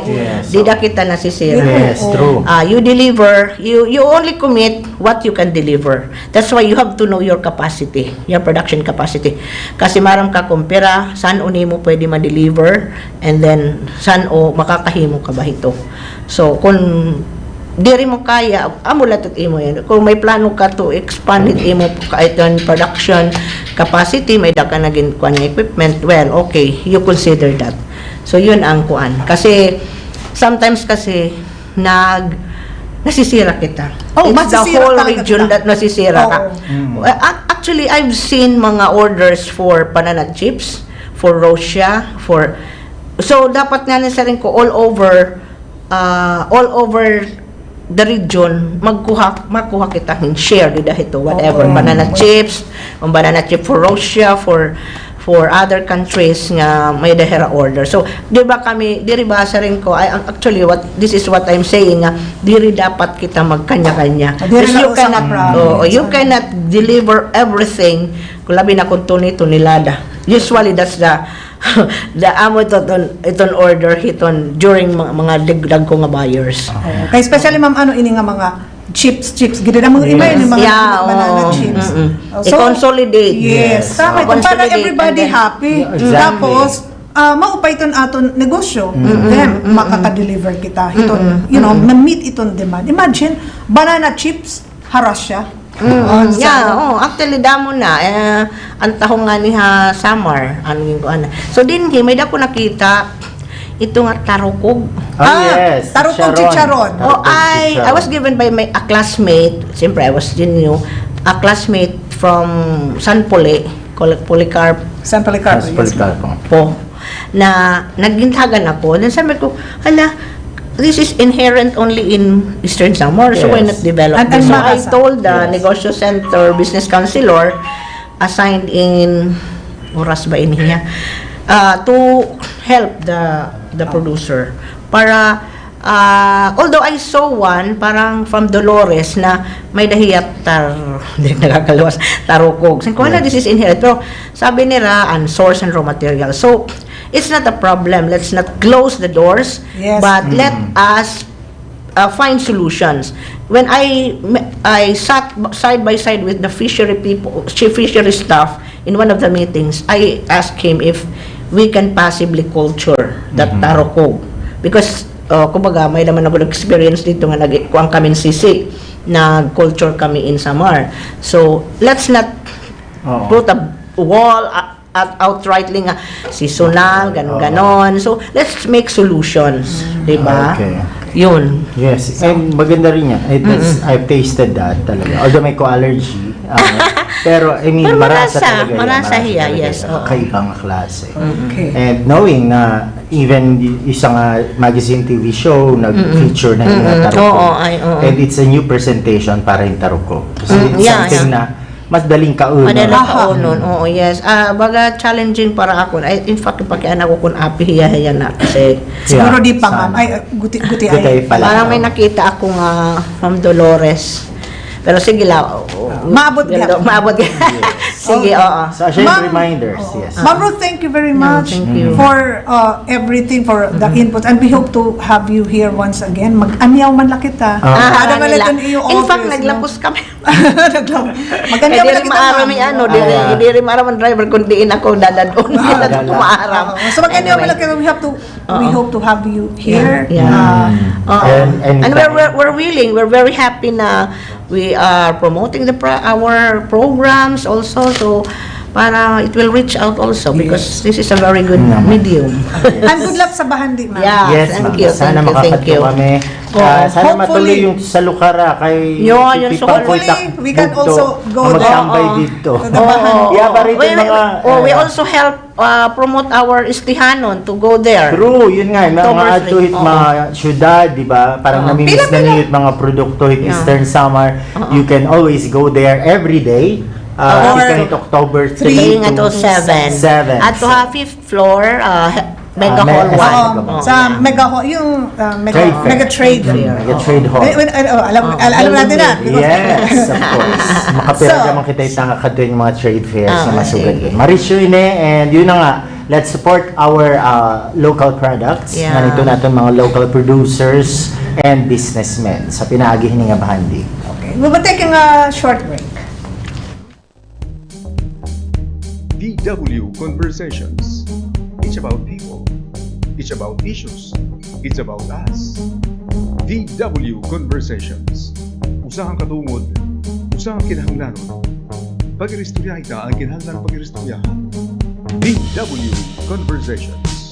di na kita nasisira. Yes, true. You deliver, you only commit what you can deliver. That's why you have to know your capacity, your production capacity. Kasi maram ka kumpira, saan mo pwede ma-deliver, and then saan makakahimo ka ba ito. So, kung diri mo kaya, amulat at imo yan. Kung may plano ka to expand it imo kahit yung production capacity, may da ka naging kuan equipment, well, okay, you consider that. So, yun ang kuan. Kasi, sometimes kasi, nasisira kita. It's the whole region that nasisira ka. Actually, I've seen mga orders for banana chips, for Russia, so, dapat nga nasa rin ko all over the region, makuha kita share dida ito, whatever, banana chips, banana chip for Russia, for other countries nga may dahera order. So, diri ba sa rin ko, actually, this is what I'm saying, diri dapat kita magkanya-kanya. Because you cannot deliver everything, kung labi na kung nilada. Usually, that's the amo iton order hiton during mga digdag ko nga buyers. Okay, especially ma'am ini nga mga chips gid na mga iba yung mga banana chips. So i-consolidate. Yes, tama ito para everybody happy. Tapos maupay iton aton negosyo. Then makaka-deliver kita iton, ma-meet iton demand. Imagine banana chips Russia. Actually damo na ang tahong nga ni Samar so din may dako nakita ito nga tarukog. Yes, tarukog chicharon. I was given by a classmate, siyempre I was a classmate from San Policarp po na naggintagan ako, then sabi ko, this is inherent only in Eastern Samar, so why not develop this? So I told the Negosyo Center Business Counselor assigned in oras ba iniya to help the producer para although I saw one parang from Dolores na may dahiyat nakakaluwas tarukog. Sabi ko, this is inherent. Pero sabi nila, source and raw material. So, it's not a problem. Let's not close the doors, but let us find solutions. When I sat side by side with the fishery people, fishery staff in one of the meetings, I asked him if we can possibly culture that tarukog, because kumbaga, may naman ako experience dito nga nag-kuang kami sisi, nag-culture kami in Samar. So, let's not put a wall at outrightly nga seasonal, ganon. So, let's make solutions, di ba? Okay. Yun. Yes, and maganda rin yan. I've tasted that talaga. Although may co-allergy. Pero, I mean, Pero marasa talaga yan. marasa hiya, talaga yes. yan. Kakaibang klase. Okay. And knowing na even isang magazine TV show nag-feature na yung taroko. And it's a new presentation para yung taroko. Kasi it's something na mas daling kauno. Madalang kaunon, oo, yes. Baga challenging para ako. In fact, pagkianak ko kung api hiya na kasi Siguro di pa, ma'am. Ay, guti ay. parang may nakita akong Ma'am Dolores. Pero sige lang. Maabot ka. Maabot ka. Sige, oo. So, actually, reminders, yes. Ma'am Ruth, thank you very much thank you. for everything, for the input. And we hope to have you here once again. Mag-anyaw man lang kita. Ada ba nila. lang iyo In fact, office, naglapos kami. Mag-anyaw man lang Hindi kita, maaram ma'am. yung hindi rin maaram ang driver kundi ako dadadon. Hindi na maaram. So mag-anyaw man lang kita. We hope to have you here. Yeah. And we're willing. We're very happy na we are promoting our programs also. So, para it will reach out also because this is a very good medium. And good luck sa Bahandi, ma'am. Yeah, yes, thank ma'am. you. Sana Thank makakadto you. kami. Sana matuloy yung sa Lukara kay Yun, Pipi hopefully, Pangkultak we can Bugto also go na there. magtambay dito. Bahandi. Yeah, ba rito mga... we also help promote our istihanon to go there. True, yun nga, mga October atuhit 3, mga syudad, di ba? Parang namimiss na niyo yung mga produkto hit Eastern Samar. You can always go there every day. Kahit October 3 to 7. At to have 5th floor, Mega Hall 1. Sa Mega Hall, yung Mega Trade Fair. Mega Trade Hall. Alam natin na. Yes, of course. Makapira naman kita yung tangakad yung mga trade fairs na masugad yun. Marisyo yun and yun na nga, let's support our local products. Yeah. Nandito natin mga local producers and businessmen sa pinaagihin ng Bahandi. Okay. We'll be taking a short break. DW Conversations. It's about people. It's about issues. It's about us. DW Conversations. Usahang katungod. Usahang kinahanglanon. Pag-iristorya ita ang kinahanglan pag-iristoryahan. DW Conversations.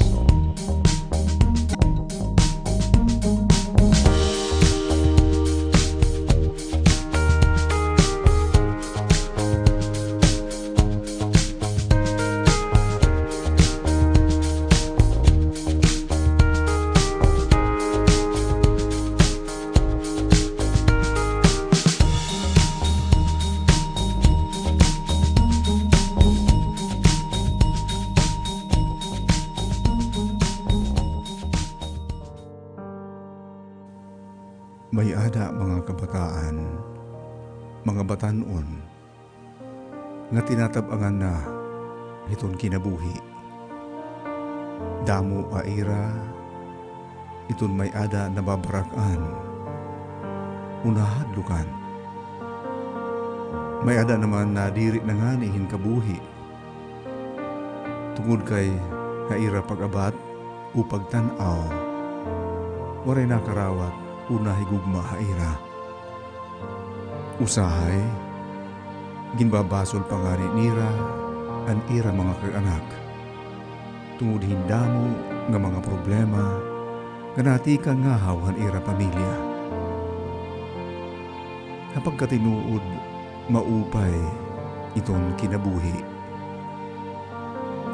May ada mga kabataan, mga batanon, nga tinatabangan na iton kinabuhi. Damo aira, iton may ada na babarakan, unahadlukan. May ada naman na diri na nga nihin kabuhi. Tungod kay haira pag-abat o pagtanaw, waray nakarawat, unahay gugma haira. Usahay, ginbabasol pa nga ni nira, an ira mga kag-anak. Tungod hindamo nga mga problema, ganati ka nga hawan ira pamilya. Kapag katinuod, maupay itong kinabuhi.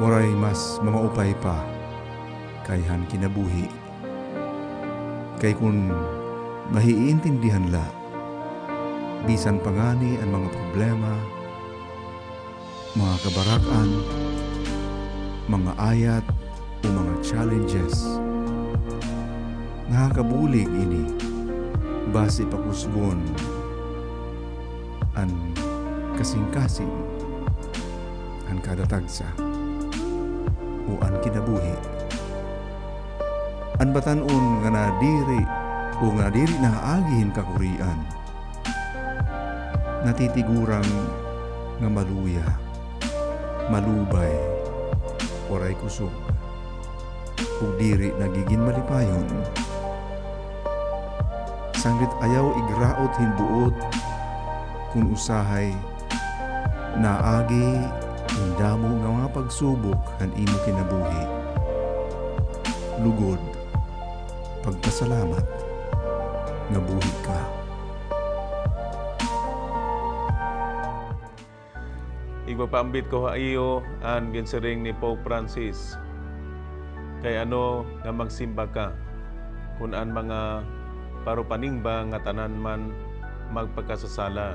Waray mas mamaupay pa, kayhan kinabuhi. Kay kung mahiintindihan la, bisan pangani ang mga problema, mga kabarakan, mga ayat o mga challenges. Nakakabulig ini, base pakusgon, an kasing-kasing, an kadatagsa, o an kinabuhi. An batanon nga nadiri o nga diri na agihin kakurian. Natitigurang nga maluya, malubay, oray kusog. Ug diri nagiging malipayon, sanglit ayaw igraot hinbuot kung usahay naagi indamo nga mga pagsubok han imo kinabuhi. Lugod, pagpasalamat nga buhi ka. Igpapaambit ko iyo ang ginsiring ni Pope Francis. Kay ano nga magsimba ka kung an mga parupaningba nga tanan man magpagkasasala.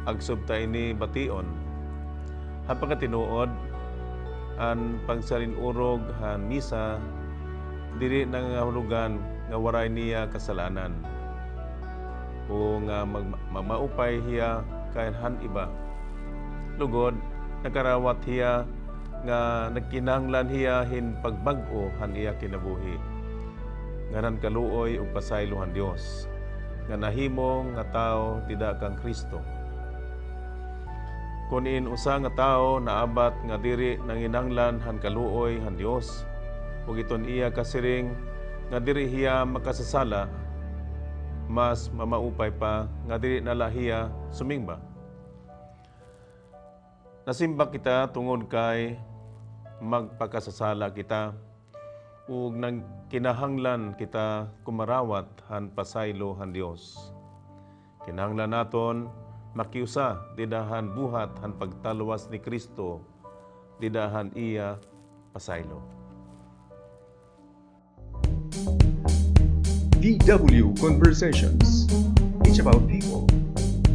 Agsubta ini bation. Hapag tinuod an pagsarinurog han misa diri nangahulugan nga waray niya kasalanan. O nga magmaupay hiya kay han iba. Lugod, nakarawat hiya nga nagkinahanglan hiya hin pagbag-o han iya kinabuhi. Ngaran kaluoy ug pasaylo han Dios. Nga nahimo nga tao tidak kang Kristo. Kun in usa nga tao naabat nga diri nanginahanglan han kaluoy han Dios, ug iton iya kasiring nga diri hiya makasasala, mas mamaupay pa nga diri nala hiya sumingba. Nasimba kita tungod kay magpakasasala kita ug nang kinahanglan kita kumarawat han pasaylo han Dios. Kinahanglan naton makiusa didahan buhat han pagtaluwas ni Kristo didahan iya pasaylo. DW Conversations. It's about people.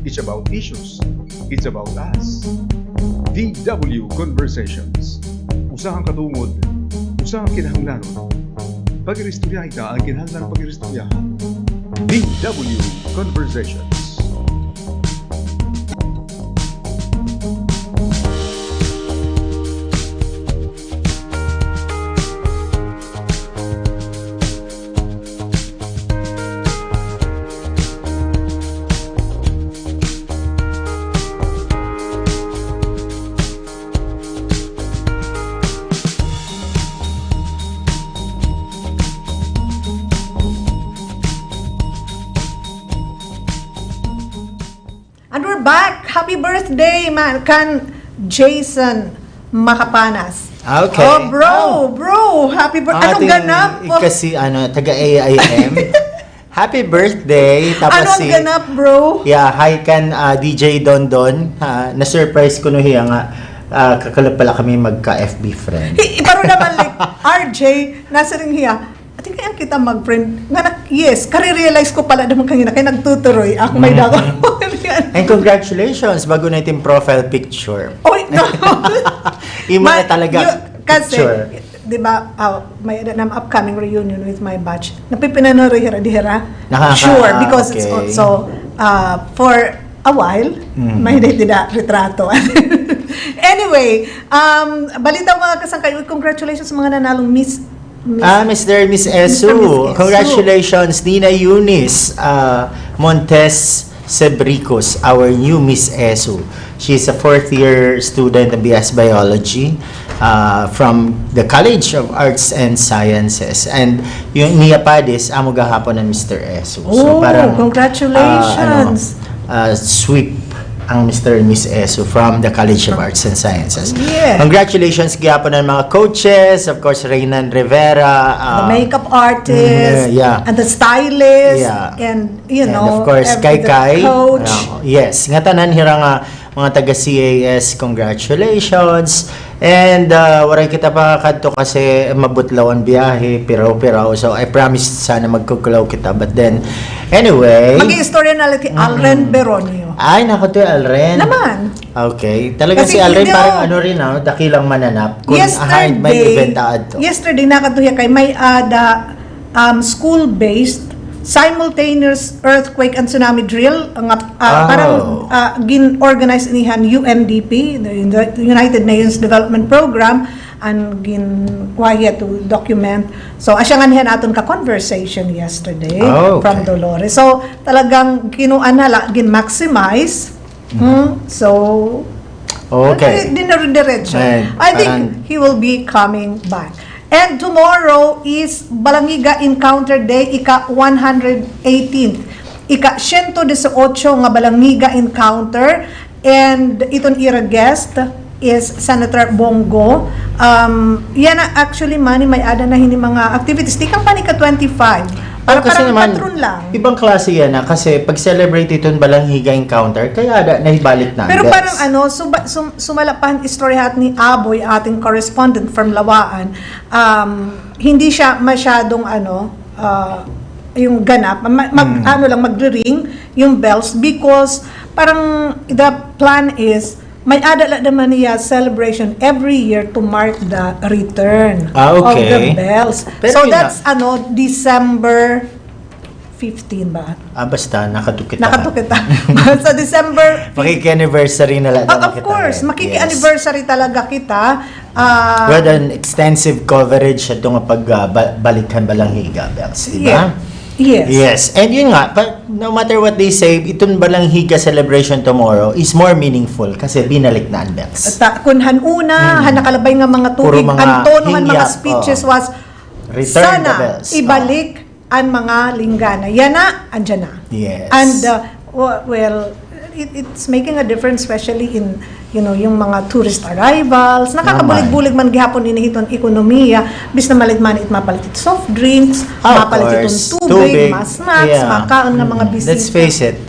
It's about issues. It's about us. DW Conversations. Usahang katungod, usahang kinahanglanon. Pag-iristorya ita ang kinahanglan pag-iristoryahan. DW Conversations. Back! Happy birthday, man! Kan Jason Makapanas. Okay. Oh, bro! Happy birthday! Anong ganap? Kasi taga AIM. Happy birthday! Tapos Anong ganap, bro? Yeah, hi kan DJ Don Don. Na-surprise ko no hiya nga. Kakalap pala kami magka-FB friend. Pero naman like, RJ, nasa ring hiya, ati kaya kita mag-friend. Yes, kare-realize ko pala naman kanina, kaya nagtuturoy. Ako may dako. And congratulations, bago na yung profile picture. Oy, no! Ima na talaga kasi, picture. di ba, may upcoming reunion with my batch. Napipinano hira-dihira. Sure, because okay. It's also, for a while, may dida retrato. Anyway, balita mga kasangkay, congratulations sa mga nanalong Miss Mr. Miss Esu. Congratulations, Nina Eunice Montes Sebricos, our new Miss Esu. She's a fourth-year student of BS Biology from the College of Arts and Sciences. And yung niya pa this, amo gahapon ng Mr. Esu. So, parang, congratulations! Sweep ang Mr. and Miss Esu from the College of Arts and Sciences. Yeah. Congratulations gyapon ng mga coaches, of course Reynan Rivera, the makeup artist, yeah. and the stylist, yeah. and and of course the Kai. coach. Yes, nga tanan hira nga mga taga CAS, congratulations. And waray kita pa kadto kasi mabutlaw ang biyahe, piraw-piraw. So I promise sana magkukulaw kita. But then, anyway. Mag-i-istorya na lang kay Alren Beronio. Ay, naku to Alren. Naman. Okay. Talaga Kasi si Alren hindi, parang ano rin, dakilang mananap. Kung may event ato. Yesterday, nakatuya kay may school-based simultaneous earthquake and tsunami drill parang gin-organize inihan UNDP, the United Nations Development Program, and gin-waya to document. So, asya nga niyan aton ka-conversation yesterday from Dolores. So, talagang kinuanala, gin-maximize. So, okay. Dinaridiretso. I think he will be coming back. And tomorrow is Balangiga Encounter Day, ika-118th. Ika-118 nga Balangiga Encounter. And iton ira guest is Senator Bongo. Yan na actually, Mannie, may ada na hindi mga activities. Di kang panika 25. Para Kasi parang naman, patron lang. ibang klase yan kasi pag-celebrate itong Balangiga Encounter, kaya naibalik na. Pero parang sumalapan istoryahan ni Aboy, ating correspondent from Lawaan, hindi siya masyadong yung ganap, magre-ring yung bells because parang the plan is may adala naman niya celebration every year to mark the return of the bells. Pero so that's December 15 ba? Basta nakatukita. Sa December 15. Makiki-anniversary na lang. Of course, makiki-anniversary talaga kita. With an extensive coverage at nga pagbalikan Balangiga bells, di ba? Yes. And yun nga, no matter what they say, itong Balangiga celebration tomorrow is more meaningful kasi binalik na ang bells. Kun hanuna, nakalabay nga mga tubig, ang tono ng mga speeches was, Return the sana bells. ibalik ang mga linggana. Yan na, andyan na. Yes. And, it's making a difference especially in yung mga tourist arrivals. Nakakabulig-bulig man gihapon inihiton ekonomiya bis na malit man mapalit it soft drinks, mapalit itong tubig, mas snacks, makaon nga mga bisita. Let's face it,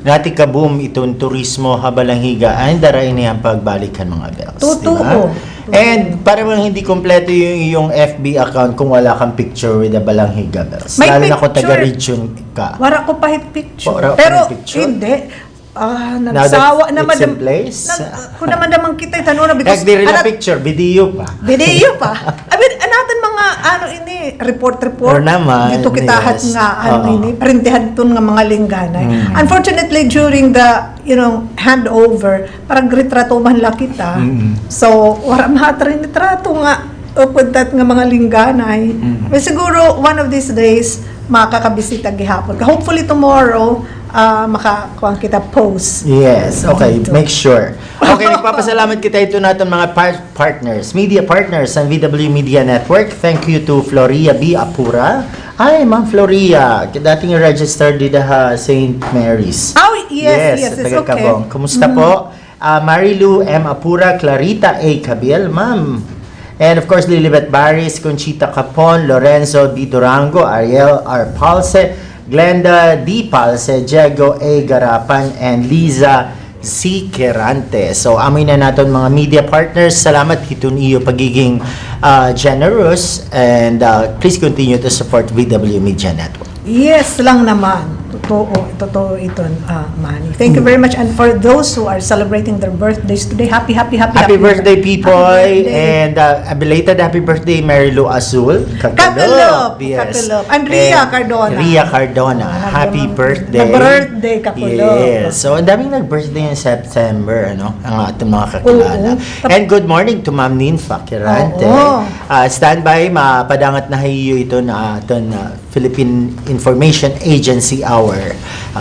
nati kaboom itong turismo Balangiga ay daray niyang pagbalikan mga bells. Totoo. Diba? And para bang hindi kompleto yung FB account kung wala kang picture with the Balangiga bells. May lalo na kung picture. taga-region ka. Wala ko pa hit picture. Pero hindi. Nagsawa naman. It's in place. Kung naman kita itanong na because Nagdiri na picture, video pa. Video pa. I mean, natin mga report. Or naman, dito kitahat yes. nga printihan tun nga mga lingganay. Unfortunately, during the handover, parang retrato man lang kita. So, wala mahatrin retrato nga upuntat nga mga lingganay. Well, siguro one of these days makakabisita gihapon. Hopefully tomorrow makakuha kita post. Yes, okay, make sure. Okay, nagpapasalamat kita ito natin mga partners, media partners ng VW Media Network. Thank you to Floria B. Apura. Hi, Ma'am Floria. Dating registered dito St. Mary's. Oh, yes, it's okay. Kabong. Kumusta po? Marilu M. Apura, Clarita A. Cabiel, Ma'am. And of course, Lilibet Baris, Conchita Capon, Lorenzo D. Durango, Ariel R. Palse, Glenda D. Palse, Diego A. Garapan, and Liza C. Querante. So, amoy na natin mga media partners. Salamat hitun iyo pagiging generous and please continue to support VW Media Network. Yes lang naman. Totoo ito, Mannie. Thank you very much. And for those who are celebrating their birthdays today, happy birthday, people. Happy birthday. And a belated happy birthday, Mary Lou Azul. Kakulop. Yes. And Ria Cardona. Ria Cardona. Happy birthday. Nag-birthday, Kakulop. Yes. So, ang daming nag-birthday in September, ang ating mga kakilala. And good morning to Ma'am Ninfa Quirante. Standby, mapadangat na hayo ito na Philippine Information Agency Hour.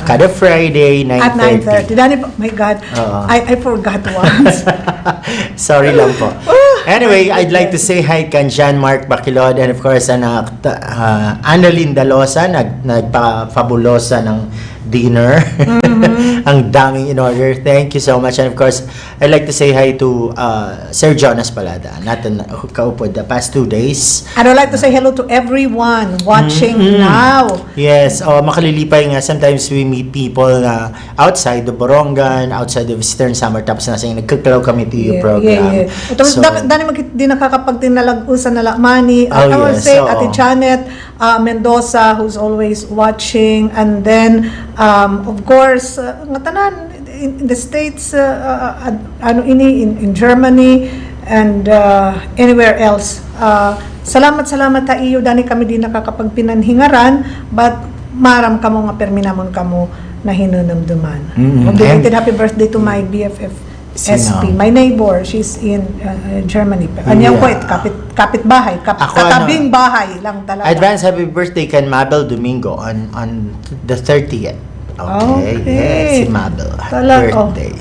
Kada Friday, 9:30. At 9:30. Dani, my God, I forgot once. Sorry lang po. Anyway, I'd like to say hi kay John Mark Bacilod and of course, Annalyn Dalosa, nagpa-fabulosa ng dinner. Ang daming in order. Thank you so much. And of course, I'd like to say hi to Sir Jonas Palada. Natin kaupod the past 2 days. And I'd like to say hello to everyone watching now. Yes, makalilipay nga. Sometimes we meet people na outside the Borongan, outside the Western Samar, tapos nasa nagkakalaw kami to your program. So, dani di nakakapagtinalagusan na lang Mannie. I will say Ate Janet Mendoza, who's always watching, and then of course nga tanan in the States, in Germany and anywhere else. Salamat ta iyo dani kami di nakakapagpinanhingaran, but maram kamo nga perminamon kamo na hinunumduman. Belated happy birthday to my BFF SP, my neighbor, she's in Germany. Anyang ko kapit-bahay, katabing bahay lang talaga. Advance happy birthday kay Mabel Domingo on the 30th. Okay. Yes, si Mabel. Birthday.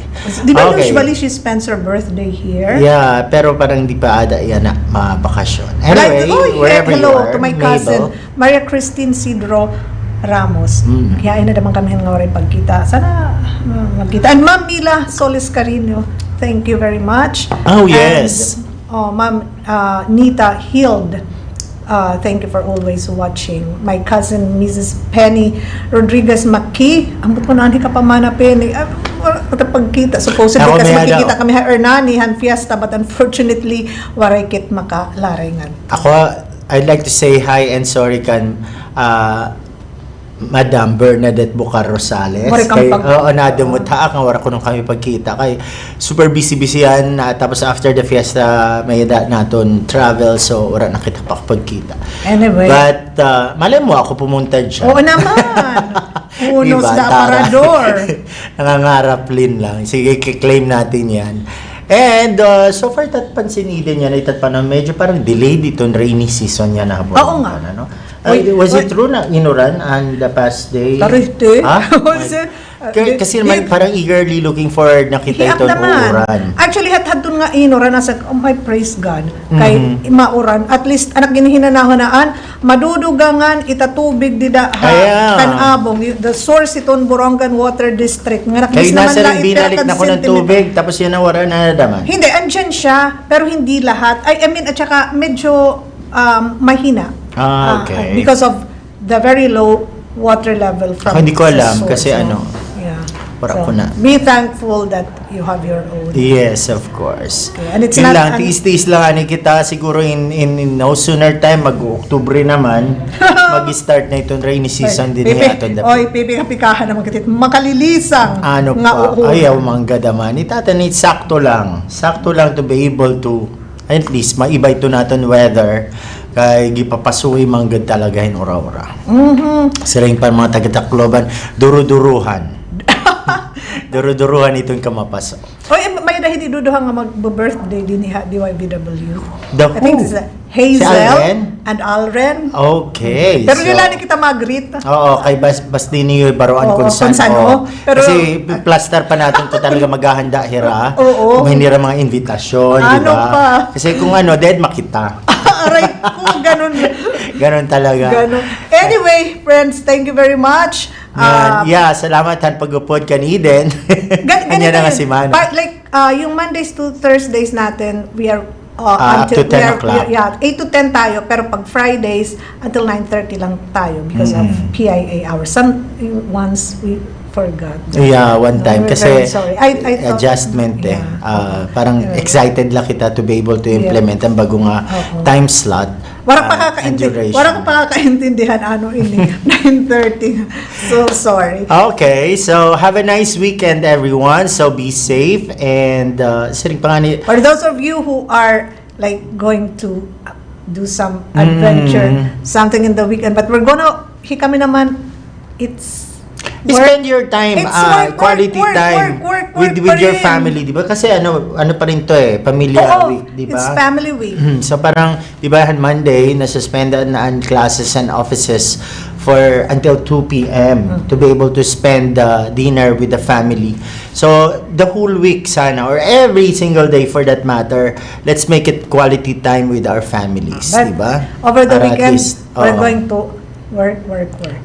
Di ba Okay. usually she spends her birthday here? Yeah, pero parang di pa ada yan na mabakasyon. Anyway, wherever you hello are, to my cousin, Mabel. Maria Christine Cidro Ramos. Kaya na naman kami ng oray pagkita. Sana magkita. And Ma'am Mila Solis Carino, thank you very much. Oh, yes. And, Ma'am Nita Hild, thank you for always watching. My cousin, Mrs. Penny Rodriguez Maki. Ambot ko na ka pa mana, Penny. Pagkita. Supposedly Ako, kasi may makikita ano. kami ha Ernani, han fiesta, but unfortunately, waray kit makalaringan. Ako, I'd like to say hi and sorry kan Madam Bernadette Bucar Rosales. Wari kang Kay, pag- nadumuta ang wala ko nung kami pagkita. Kay super busy yan. Tapos after the fiesta, may naton travel. So, wala na kita pagkita. Anyway. But, malay mo ako pumunta dyan. Oo naman. Unos Diba, da Tara? aparador. Nangangarap lang. Sige, claim natin yan. And so far, tatpansin din yan. Tatpanan, medyo parang delayed itong rainy season yan. Oo nga. Ano? Wait. Was it true na inuran on the past day? Tarite. Ha? Kasi naman parang eagerly looking for nakita Hiyak itong naman. uuran. Actually, hatad nga inuran nasa, oh my praise God, kay mauran. At least, anak ginihinanahonaan, madudugangan, itatubig dida Kaya. kanabong. The source iton Borongan Water District. Nga Kaya nasa rin ipera binalik kad na ko ng sentiment. tubig, tapos yun ang wala na nadaman. Hindi, andyan siya, pero hindi lahat. I mean, at saka medyo mahina. Okay. Because of the very low water level from Hindi ko sa alam source. kasi So, ano, yeah. para ko na. Be thankful that you have your own. Yes, of course. Okay, and it's Yun not lang, tiis-tiis lang ani kita siguro in no sooner time mag-Oktubre naman mag-start na itong rainy season din niya aton dapat. Oy, pipika-pikahan naman kitit. Makalilisang Ano nga pa? uulan. Ayaw mangga naman. Itatanit sakto lang. Sakto lang to be able to at least maiba ito natin weather kay gipapasuy manggad talaga hin ora-ora. Siring pa mga taga-Tacloban, duru-duruhan. Duru-duruhan itong kamapaso. Oy, may dahil iduduhan nga mag-birthday din ni DYBW. The I think who? this is Si Hazel Alren? and Alren. Okay. Pero so- nila ni kita mag-greet. Oo, kay bas din niyo baroan Oo, kung saan. kung saan, oo. oo. Pero- Kasi plaster pa natin to talaga maghahanda hira. Oo. Kung hindi ra mga invitasyon, di Ano ba? pa? Kasi kung dead makita. Aray ko, ganun. Ganon talaga. Ganun. Anyway, friends, thank you very much. Salamat han pagupod kaniden. Kanya na nga si Mannie. Yung Mondays to Thursdays natin, we are To 10 o'clock. 8 to 10 tayo, pero pag Fridays, until 9:30 lang tayo because of PIA hours. Some once we forgot. Yeah, one time. We're Kasi very sorry. I thought- adjustment yeah. Parang Anyway. excited lang kita to be able to implement ang bagong Oo. time slot. Warang and duration. pakakaintindihan ano ini 9:30. So sorry. Okay, so have a nice weekend everyone. So be safe and siring pa nga ni For those of you who are like going to do some adventure, something in the weekend, but we're gonna, kami naman, it's spend your time, It's work, quality work, time work with pa your rin. family, di ba? Kasi ano pa rin to pamilya Oo, week, di ba? it's family week. So parang, di ba, Monday, nasuspended na ang classes and offices for until 2 p.m. to be able to spend dinner with the family. So, the whole week sana, or every single day for that matter, let's make it quality time with our families, But di ba? over the Para at weekend, least, we're oo. going to work.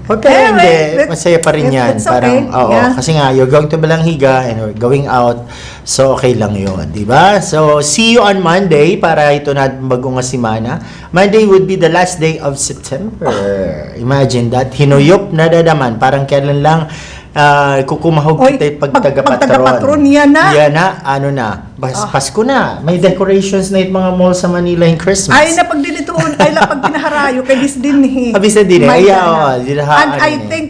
Okay, hindi. Masaya pa rin yan. It's Parang, okay. oo. Yeah. Kasi nga, you're going to Balanghiga and we're going out. So, okay lang yun. Di ba? So, see you on Monday para ito na bagong nga simana. Monday would be the last day of September. Imagine that. Hinuyop na dadaman. Parang kailan lang kukumahog Oy, kita pag pag taga-patron. taga-patron, yan na. Yan na. Ano na. Pasko na. May decorations na yung mga mall sa Manila in Christmas. Ay na pag dinituon, ay la pag pinaharayo kay bis din ni. Abis na din eh. May Ayaw, na. di na And ano I eh. think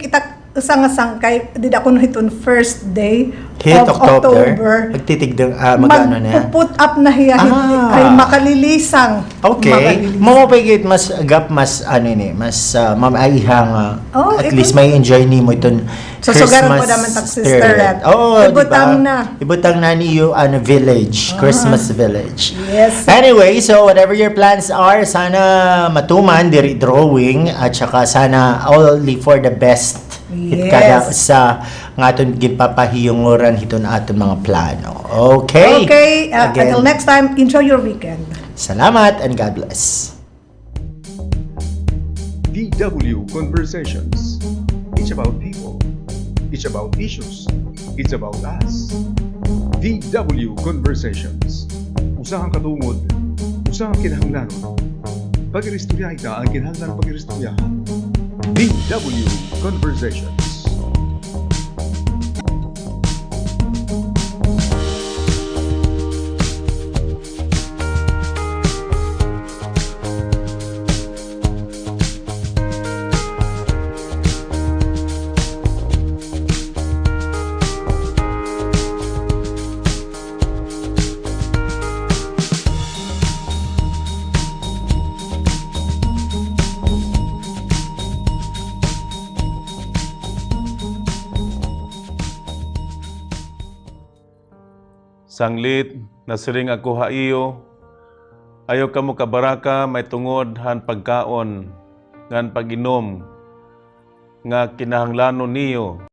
sangkay did ako hiton first day Hit of October. October. Magtitigdang, mag-ano na yan. Mag-put up na hiya Ah. ay makalilisang. Okay. Makalilisang. Mamapagit mas agap mas ano ni, mas mamaihang Oh, at ito- least may enjoy ni mo itong So, Christmas sugaran po naman tag sister spirit. Red. Oh, Ibutang diba? na. Ibutang na niyo village, Christmas village. Yes. Anyway, so whatever your plans are, sana matuman diri drawing at saka sana only for the best Yes. Kada sa nga aton gipapahiyungoran hiton aton mga plano. Okay. Okay, Again, until next time, enjoy your weekend. salamat and God bless. DW Conversations. It's about people. It's about issues. It's about us. DW Conversations. Usahang katungod, usahang kinahanglanon. Pag-iristorya ita ang kinahanglan pag-iristoryahan. DW Conversations. Sanglit, nasiring ako haiyo, ayaw ka mo kabaraka, may tungod han pagkaon, ngan pag-inom, nga kinahanglanon niyo.